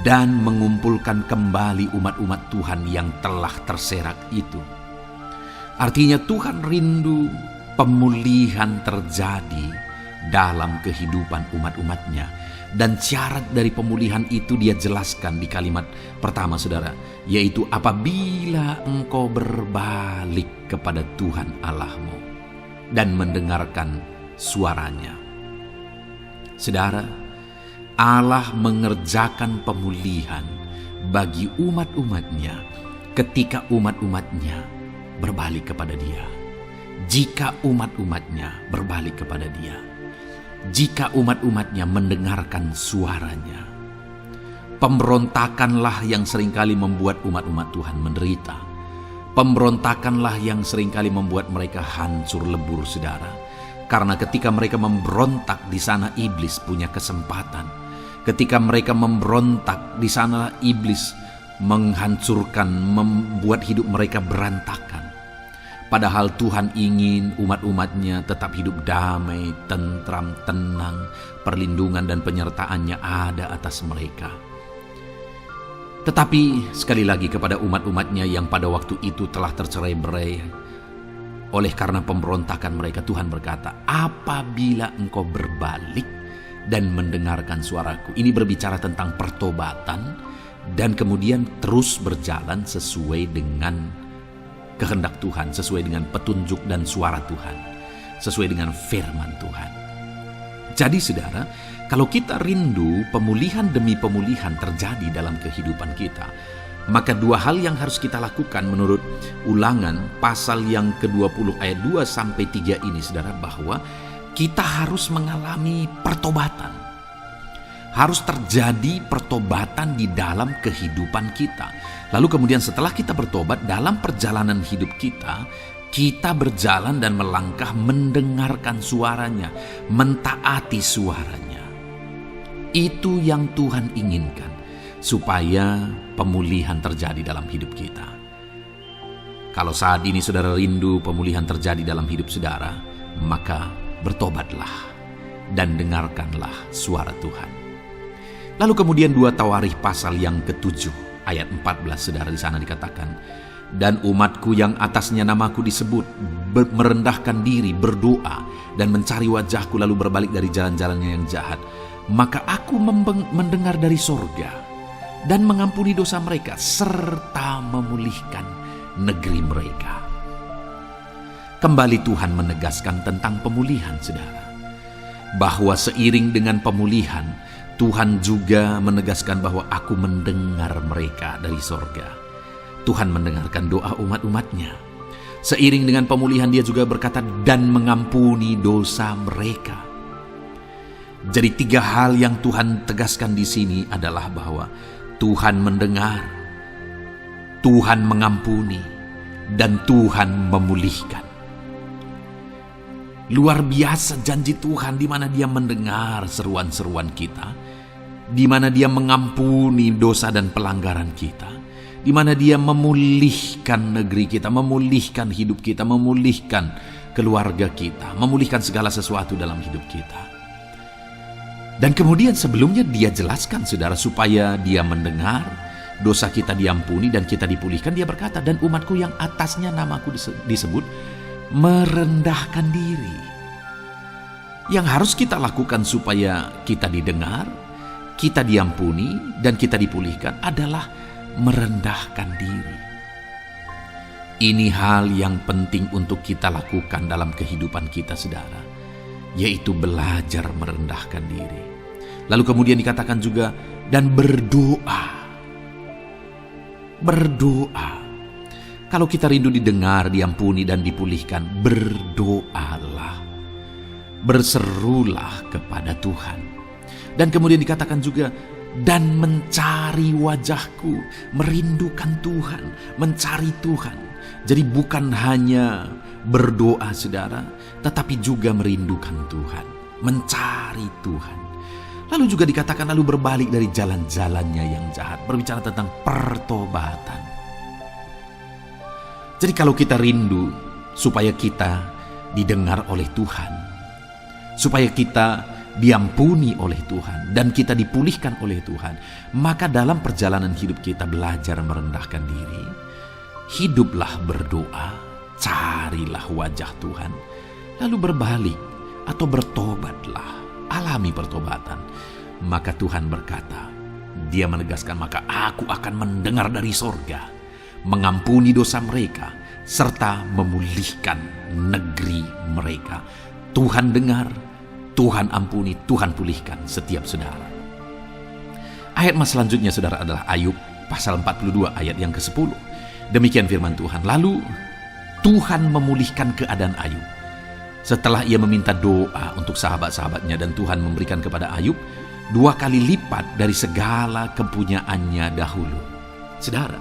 dan mengumpulkan kembali umat-umat Tuhan yang telah terserak itu. Artinya Tuhan rindu pemulihan terjadi dalam kehidupan umat-umatnya. Dan syarat dari pemulihan itu dia jelaskan di kalimat pertama saudara, yaitu apabila engkau berbalik kepada Tuhan Allahmu dan mendengarkan suaranya. Saudara, Allah mengerjakan pemulihan bagi umat-umatnya ketika umat-umatnya berbalik kepada Dia. Jika umat-umatnya berbalik kepada Dia, jika umat-umatnya mendengarkan suaranya. Pemberontakanlah yang seringkali membuat umat-umat Tuhan menderita. Pemberontakanlah yang seringkali membuat mereka hancur lebur saudara. Karena ketika mereka memberontak, di sana iblis punya kesempatan. Ketika mereka memberontak, di sana iblis menghancurkan, membuat hidup mereka berantakan. Padahal Tuhan ingin umat-umatnya tetap hidup damai, tentram, tenang, perlindungan dan penyertaan-Nya ada atas mereka. Tetapi sekali lagi kepada umat-umatnya yang pada waktu itu telah tercerai-berai oleh karena pemberontakan mereka, Tuhan berkata, apabila engkau berbalik dan mendengarkan suaraku. Ini berbicara tentang pertobatan dan kemudian terus berjalan sesuai dengan kehendak Tuhan, sesuai dengan petunjuk dan suara Tuhan, sesuai dengan firman Tuhan. Jadi saudara, kalau kita rindu pemulihan demi pemulihan terjadi dalam kehidupan kita, maka dua hal yang harus kita lakukan menurut Ulangan pasal yang ke-20 ayat 2 sampai 3 ini saudara, bahwa kita harus mengalami pertobatan. Harus terjadi pertobatan di dalam kehidupan kita. Lalu kemudian setelah kita bertobat, dalam perjalanan hidup kita, kita berjalan dan melangkah mendengarkan suaranya, mentaati suaranya. Itu yang Tuhan inginkan. supaya pemulihan terjadi dalam hidup kita. Kalau saat ini saudara rindu pemulihan terjadi dalam hidup saudara, maka bertobatlah dan dengarkanlah suara Tuhan. Lalu kemudian 2 Tawarikh pasal yang ke-7 ayat 14 saudara, di sana dikatakan, dan umatku yang atasnya namaku disebut merendahkan diri, berdoa dan mencari wajahku lalu berbalik dari jalan-jalannya yang jahat, maka aku mendengar dari sorga dan mengampuni dosa mereka serta memulihkan negeri mereka. Kembali Tuhan menegaskan tentang pemulihan saudara, bahwa seiring dengan pemulihan Tuhan juga menegaskan bahwa aku mendengar mereka dari sorga. Tuhan mendengarkan doa umat-umatnya. Seiring dengan pemulihan dia juga berkata dan mengampuni dosa mereka. Jadi 3 hal yang Tuhan tegaskan di sini adalah bahwa Tuhan mendengar, Tuhan mengampuni, dan Tuhan memulihkan. Luar biasa janji Tuhan, di mana Dia mendengar seruan-seruan kita, di mana Dia mengampuni dosa dan pelanggaran kita, di mana Dia memulihkan negeri kita, memulihkan hidup kita, memulihkan keluarga kita, memulihkan segala sesuatu dalam hidup kita. Dan kemudian sebelumnya Dia jelaskan saudara, supaya Dia mendengar, dosa kita diampuni dan kita dipulihkan. Dia berkata, dan umatku yang atasnya namaku disebut merendahkan diri. Yang harus kita lakukan supaya kita didengar, kita diampuni, dan kita dipulihkan adalah merendahkan diri. Ini hal yang penting untuk kita lakukan dalam kehidupan kita saudara, yaitu belajar merendahkan diri. Lalu kemudian dikatakan juga, dan berdoa. Berdoa. Kalau kita rindu didengar, diampuni, dan dipulihkan, berdoalah. Berserulah kepada Tuhan. Dan kemudian dikatakan juga, dan mencari wajahku, merindukan Tuhan, mencari Tuhan. Jadi bukan hanya berdoa saudara, tetapi juga merindukan Tuhan, mencari Tuhan. Lalu juga dikatakan lalu berbalik dari jalan-jalannya yang jahat, berbicara tentang pertobatan. Jadi kalau kita rindu supaya kita didengar oleh Tuhan, supaya kita diampuni oleh Tuhan, dan kita dipulihkan oleh Tuhan, maka dalam perjalanan hidup kita belajar merendahkan diri, hiduplah berdoa, carilah wajah Tuhan, lalu berbalik atau bertobatlah, alami pertobatan. Maka Tuhan berkata, Dia menegaskan, maka aku akan mendengar dari sorga, mengampuni dosa mereka, serta memulihkan negeri mereka. Tuhan dengar, Tuhan ampuni, Tuhan pulihkan setiap saudara. Ayat mas selanjutnya saudara adalah Ayub pasal 42 ayat yang ke-10. Demikian firman Tuhan. Lalu Tuhan memulihkan keadaan Ayub. Setelah ia meminta doa untuk sahabat-sahabatnya, dan Tuhan memberikan kepada Ayub 2 kali lipat dari segala kepunyaannya dahulu. Saudara,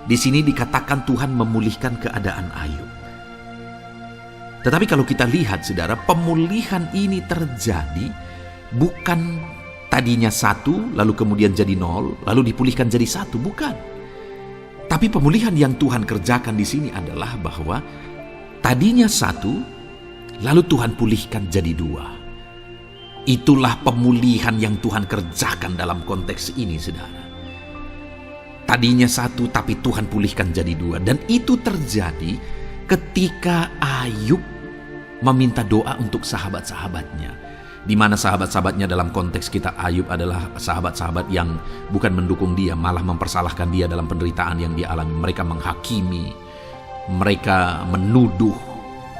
di sini dikatakan Tuhan memulihkan keadaan Ayub. Tetapi kalau kita lihat saudara, pemulihan ini terjadi bukan tadinya 1, lalu kemudian jadi 0, lalu dipulihkan jadi 1, bukan. Tapi pemulihan yang Tuhan kerjakan di sini adalah bahwa tadinya 1, lalu Tuhan pulihkan jadi 2. Itulah pemulihan yang Tuhan kerjakan dalam konteks ini saudara. Tadinya 1, tapi Tuhan pulihkan jadi 2. Dan itu terjadi ketika Ayub meminta doa untuk sahabat-sahabatnya. Di mana sahabat-sahabatnya dalam konteks kita Ayub adalah sahabat-sahabat yang bukan mendukung dia, malah mempersalahkan dia dalam penderitaan yang dia alami. Mereka menghakimi, mereka menuduh,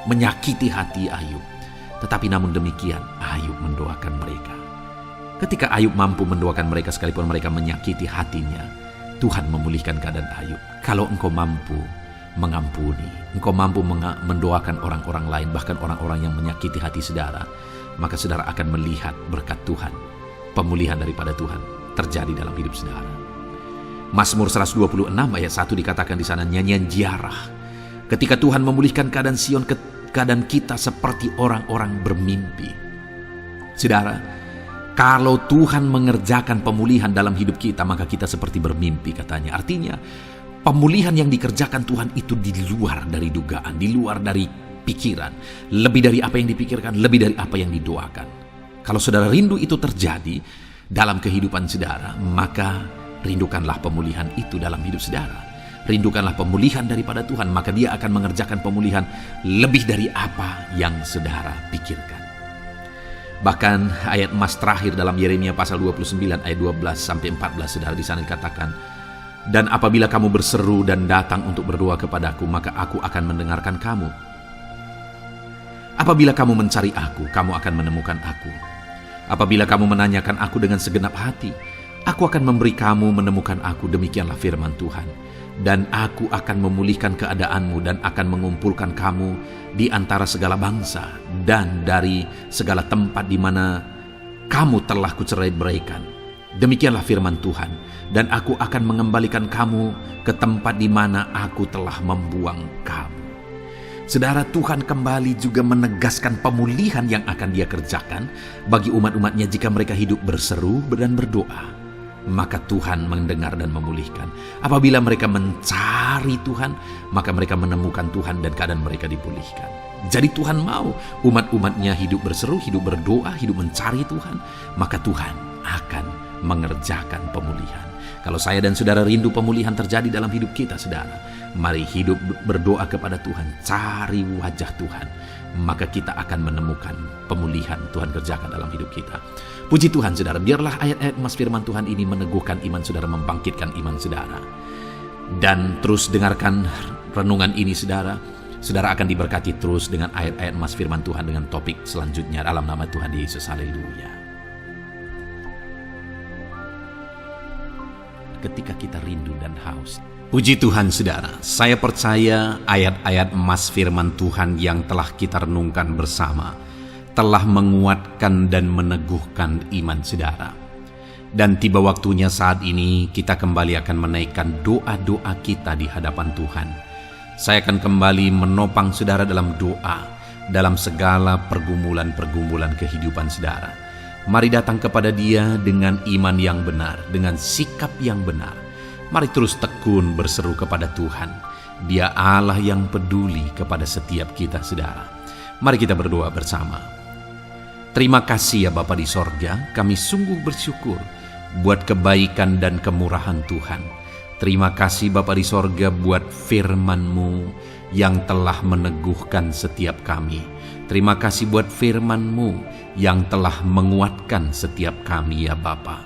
menyakiti hati Ayub. Tetapi namun demikian Ayub mendoakan mereka. Ketika Ayub mampu mendoakan mereka sekalipun mereka menyakiti hatinya, Tuhan memulihkan keadaan Ayub. Kalau engkau mampu mengampuni, engkau mampu mendoakan orang-orang lain, bahkan orang-orang yang menyakiti hati saudara, maka saudara akan melihat berkat Tuhan, pemulihan daripada Tuhan terjadi dalam hidup saudara. Mazmur 126 ayat 1 dikatakan di sana, nyanyian ziarah. Ketika Tuhan memulihkan keadaan Sion, keadaan kita seperti orang-orang bermimpi. Saudara, Kalau Tuhan mengerjakan pemulihan dalam hidup kita, maka kita seperti bermimpi katanya. Artinya, pemulihan yang dikerjakan Tuhan itu di luar dari dugaan, di luar dari pikiran, lebih dari apa yang dipikirkan, lebih dari apa yang didoakan. Kalau saudara rindu itu terjadi dalam kehidupan saudara, maka rindukanlah pemulihan itu dalam hidup saudara. Rindukanlah pemulihan daripada Tuhan, maka Dia akan mengerjakan pemulihan lebih dari apa yang saudara pikirkan. Bahkan ayat emas terakhir dalam Yeremia pasal 29 ayat 12-14, saudara, di sana dikatakan, "Dan apabila kamu berseru dan datang untuk berdoa kepadaku, maka aku akan mendengarkan kamu. Apabila kamu mencari aku, kamu akan menemukan aku. Apabila kamu menanyakan aku dengan segenap hati, aku akan memberi kamu menemukan aku, demikianlah firman Tuhan. Dan aku akan memulihkan keadaanmu dan akan mengumpulkan kamu di antara segala bangsa dan dari segala tempat di mana kamu telah kucerai-beraikan. Demikianlah firman Tuhan. Dan aku akan mengembalikan kamu ke tempat di mana aku telah membuang kamu." Saudara, Tuhan kembali juga menegaskan pemulihan yang akan Dia kerjakan bagi umat-umatnya jika mereka hidup berseru dan berdoa. Maka Tuhan mendengar dan memulihkan. Apabila mereka mencari Tuhan, maka mereka menemukan Tuhan dan keadaan mereka dipulihkan. Jadi Tuhan mau umat-umatnya hidup berseru, hidup berdoa, hidup mencari Tuhan, maka Tuhan akan mengerjakan pemulihan. Kalau saya dan saudara rindu pemulihan terjadi dalam hidup kita, saudara, mari hidup berdoa kepada Tuhan, cari wajah Tuhan, maka kita akan menemukan pemulihan Tuhan kerjakan dalam hidup kita. Puji Tuhan, saudara, biarlah ayat-ayat emas firman Tuhan ini meneguhkan iman saudara, membangkitkan iman saudara. Dan terus dengarkan renungan ini, saudara. Saudara akan diberkati terus dengan ayat-ayat emas firman Tuhan dengan topik selanjutnya dalam nama Tuhan Yesus. Haleluya. Ketika kita rindu dan haus. Puji Tuhan, saudara, saya percaya ayat-ayat emas firman Tuhan yang telah kita renungkan bersama telah menguatkan dan meneguhkan iman saudara. Dan tiba waktunya saat ini kita kembali akan menaikkan doa-doa kita di hadapan Tuhan. Saya akan kembali menopang saudara dalam doa, dalam segala pergumulan-pergumulan kehidupan saudara. Mari datang kepada Dia dengan iman yang benar, dengan sikap yang benar. Mari terus tekun berseru kepada Tuhan. Dia Allah yang peduli kepada setiap kita, saudara. Mari kita berdoa bersama. Terima kasih ya Bapa di sorga, kami sungguh bersyukur buat kebaikan dan kemurahan Tuhan. Terima kasih Bapa di sorga buat firman-Mu yang telah meneguhkan setiap kami. Terima kasih buat firman-Mu yang telah menguatkan setiap kami ya Bapa.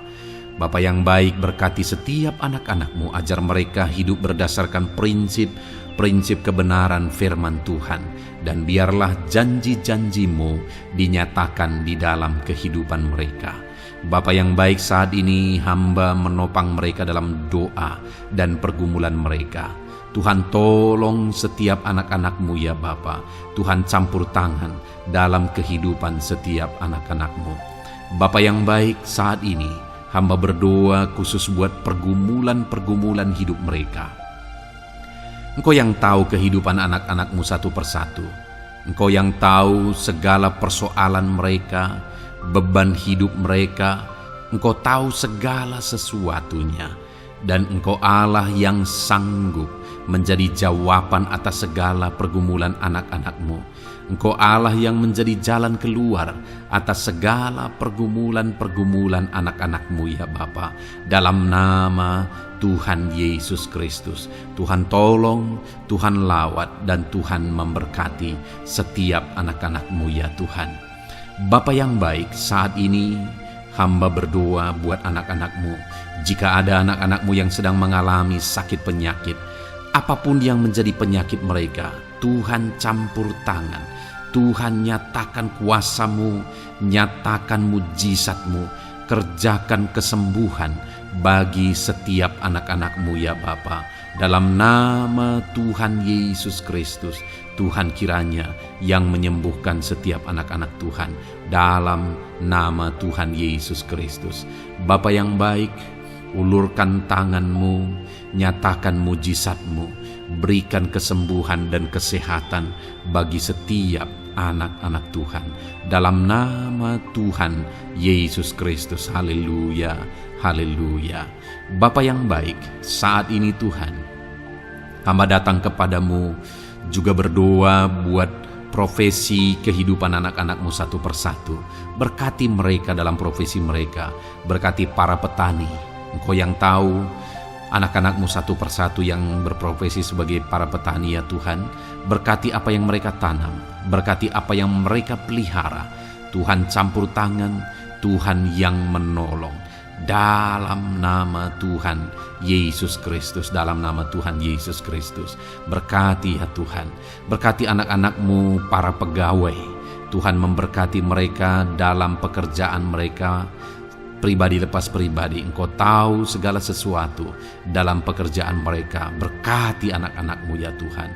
Bapa yang baik, berkati setiap anak-anak-Mu, ajar mereka hidup berdasarkan prinsip kebenaran firman Tuhan, dan biarlah janji-janji-Mu dinyatakan di dalam kehidupan mereka. Bapa yang baik, saat ini hamba menopang mereka dalam doa dan pergumulan mereka. Tuhan, tolong setiap anak-anak-Mu ya Bapa. Tuhan, campur tangan dalam kehidupan setiap anak-anak-Mu. Bapa yang baik, saat ini hamba berdoa khusus buat pergumulan-pergumulan hidup mereka. Engkau yang tahu kehidupan anak-anak-Mu satu persatu. Engkau yang tahu segala persoalan mereka, beban hidup mereka. Engkau tahu segala sesuatunya. Dan Engkau Allah yang sanggup menjadi jawaban atas segala pergumulan anak-anak-Mu. Engkau Allah yang menjadi jalan keluar atas segala pergumulan-pergumulan anak-anak-Mu ya Bapa. Dalam nama Tuhan Yesus Kristus, Tuhan tolong, Tuhan lawat, dan Tuhan memberkati setiap anak-anak-Mu ya Tuhan. Bapa yang baik, saat ini hamba berdoa buat anak-anak-Mu. Jika ada anak-anak-Mu yang sedang mengalami sakit penyakit, apapun yang menjadi penyakit mereka, Tuhan campur tangan. Tuhan nyatakan kuasa-Mu, nyatakan mujizat-Mu, kerjakan kesembuhan bagi setiap anak-anak-Mu ya Bapa. Dalam nama Tuhan Yesus Kristus, Tuhan kiranya yang menyembuhkan setiap anak-anak Tuhan. Dalam nama Tuhan Yesus Kristus. Bapa yang baik, ulurkan tangan-Mu, nyatakan mujizat-Mu, berikan kesembuhan dan kesehatan bagi setiap anak-anak Tuhan. Dalam nama Tuhan Yesus Kristus, haleluya, haleluya. Bapa yang baik, saat ini Tuhan, hamba datang kepadamu juga berdoa buat profesi kehidupan anak-anakmu satu persatu. Berkati mereka dalam profesi mereka, berkati para petani. Engkau yang tahu anak-anakmu satu persatu yang berprofesi sebagai para petani ya Tuhan. Berkati apa yang mereka tanam, berkati apa yang mereka pelihara. Tuhan campur tangan, Tuhan yang menolong. Dalam nama Tuhan Yesus Kristus, dalam nama Tuhan Yesus Kristus. Berkati ya Tuhan, berkati anak-anakmu para pegawai. Tuhan memberkati mereka dalam pekerjaan mereka, pribadi lepas pribadi. Engkau tahu segala sesuatu dalam pekerjaan mereka. Berkati anak-anakmu ya Tuhan.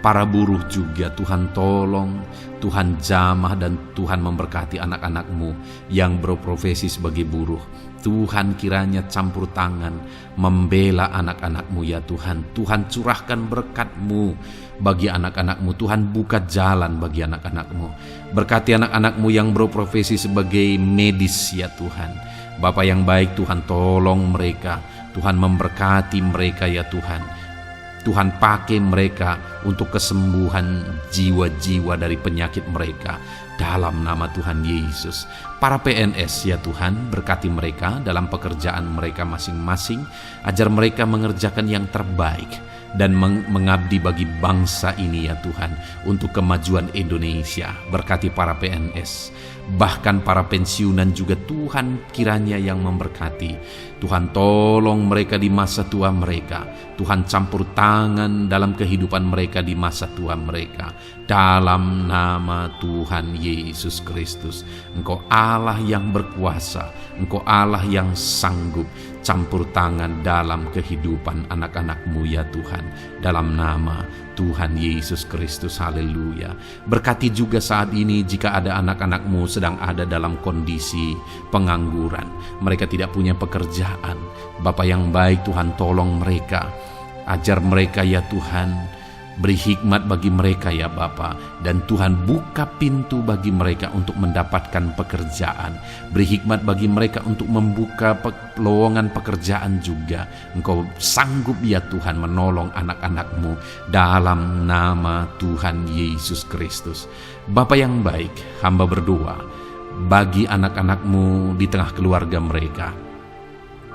Para buruh juga Tuhan tolong, Tuhan jamah, dan Tuhan memberkati anak-anakmu yang berprofesi sebagai buruh. Tuhan kiranya campur tangan membela anak-anakmu ya Tuhan. Tuhan curahkan berkat-Mu bagi anak-anakmu. Tuhan buka jalan bagi anak-anakmu. Berkati anak-anakmu yang berprofesi sebagai medis ya Tuhan. Bapa yang baik, Tuhan tolong mereka. Tuhan memberkati mereka ya Tuhan. Tuhan pakai mereka untuk kesembuhan jiwa-jiwa dari penyakit mereka. Dalam nama Tuhan Yesus. Para PNS ya Tuhan, berkati mereka dalam pekerjaan mereka masing-masing. Ajar mereka mengerjakan yang terbaik dan mengabdi bagi bangsa ini ya Tuhan, untuk kemajuan Indonesia. Berkati para PNS, bahkan para pensiunan juga Tuhan kiranya yang memberkati. Tuhan tolong mereka di masa tua mereka. Tuhan campur tangan dalam kehidupan mereka di masa tua mereka. Dalam nama Tuhan Yesus Kristus. Engkau Allah yang berkuasa, Engkau Allah yang sanggup. Campur tangan dalam kehidupan anak-anakmu ya Tuhan. Dalam nama Tuhan Yesus Kristus, haleluya. Berkati juga saat ini jika ada anak-anakmu sedang ada dalam kondisi pengangguran. Mereka tidak punya pekerjaan. Bapa yang baik, Tuhan tolong mereka. Ajar mereka ya Tuhan. Beri hikmat bagi mereka ya Bapa. Dan Tuhan buka pintu bagi mereka untuk mendapatkan pekerjaan. Beri hikmat bagi mereka untuk membuka lowongan pekerjaan juga. Engkau sanggup ya Tuhan menolong anak-anakmu dalam nama Tuhan Yesus Kristus. Bapa yang baik, hamba berdoa bagi anak-anakmu di tengah keluarga mereka.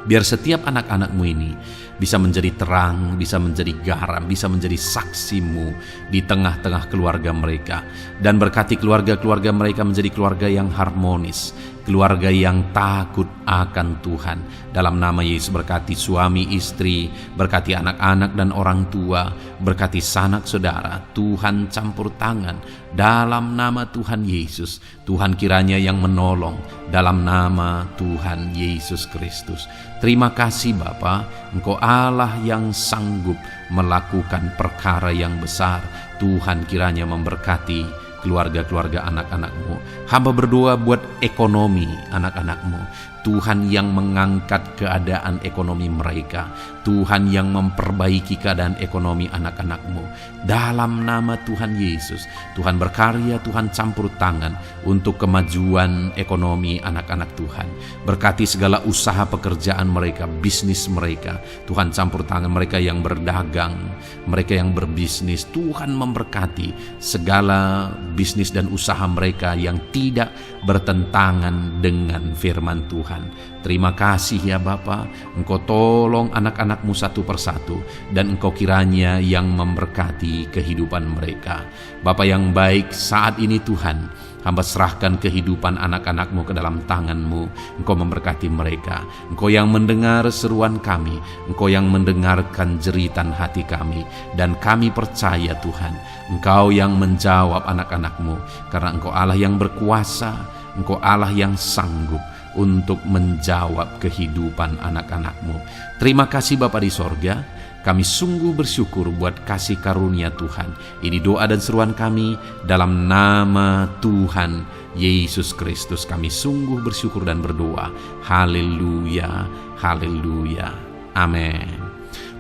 Biar setiap anak-anakmu ini bisa menjadi terang, bisa menjadi garam, bisa menjadi saksimu di tengah-tengah keluarga mereka. Dan berkati keluarga-keluarga mereka menjadi keluarga yang harmonis, keluarga yang takut akan Tuhan. Dalam nama Yesus, berkati suami istri, berkati anak-anak dan orang tua, berkati sanak saudara. Tuhan campur tangan dalam nama Tuhan Yesus. Tuhan kiranya yang menolong dalam nama Tuhan Yesus Kristus. Terima kasih Bapa, Engkau Allah yang sanggup melakukan perkara yang besar. Tuhan kiranya memberkati keluarga-keluarga anak-anakmu. Hamba berdoa buat ekonomi anak-anakmu. Tuhan yang mengangkat keadaan ekonomi mereka. Tuhan yang memperbaiki keadaan ekonomi anak-anakmu. Dalam nama Tuhan Yesus, Tuhan berkarya, Tuhan campur tangan untuk kemajuan ekonomi anak-anak Tuhan. Berkati segala usaha pekerjaan mereka, bisnis mereka. Tuhan campur tangan mereka yang berdagang, mereka yang berbisnis. Tuhan memberkati segala bisnis dan usaha mereka yang tidak bertentangan dengan firman Tuhan. Terima kasih ya Bapa, Engkau tolong anak-anakmu satu persatu, dan Engkau kiranya yang memberkati kehidupan mereka. Bapa yang baik, saat ini Tuhan, hamba serahkan kehidupan anak-anakmu ke dalam tangan-Mu. Engkau memberkati mereka. Engkau yang mendengar seruan kami, Engkau yang mendengarkan jeritan hati kami, dan kami percaya Tuhan, Engkau yang menjawab anak-anakmu, karena Engkau Allah yang berkuasa, Engkau Allah yang sanggup untuk menjawab kehidupan anak-anakmu. Terima kasih Bapa di sorga. Kami sungguh bersyukur buat kasih karunia Tuhan. Ini doa dan seruan kami dalam nama Tuhan Yesus Kristus. Kami sungguh bersyukur dan berdoa. Haleluya, haleluya, amin.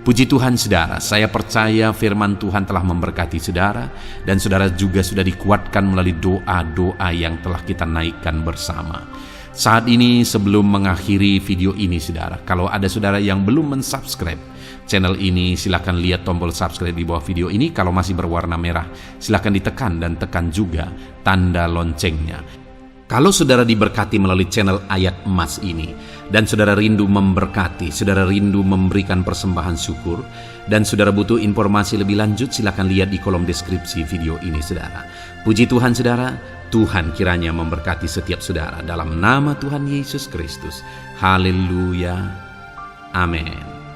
Puji Tuhan saudara, saya percaya firman Tuhan telah memberkati saudara dan saudara juga sudah dikuatkan melalui doa-doa yang telah kita naikkan bersama. Saat ini sebelum mengakhiri video ini saudara, kalau ada saudara yang belum mensubscribe channel ini, silakan lihat tombol subscribe di bawah video ini. Kalau masih berwarna merah, silakan ditekan dan tekan juga tanda loncengnya. Kalau saudara diberkati melalui channel Ayat Emas ini, dan saudara rindu memberkati, saudara rindu memberikan persembahan syukur, dan saudara butuh informasi lebih lanjut, silakan lihat di kolom deskripsi video ini saudara. Puji Tuhan saudara, Tuhan kiranya memberkati setiap saudara dalam nama Tuhan Yesus Kristus. Haleluya. Amin.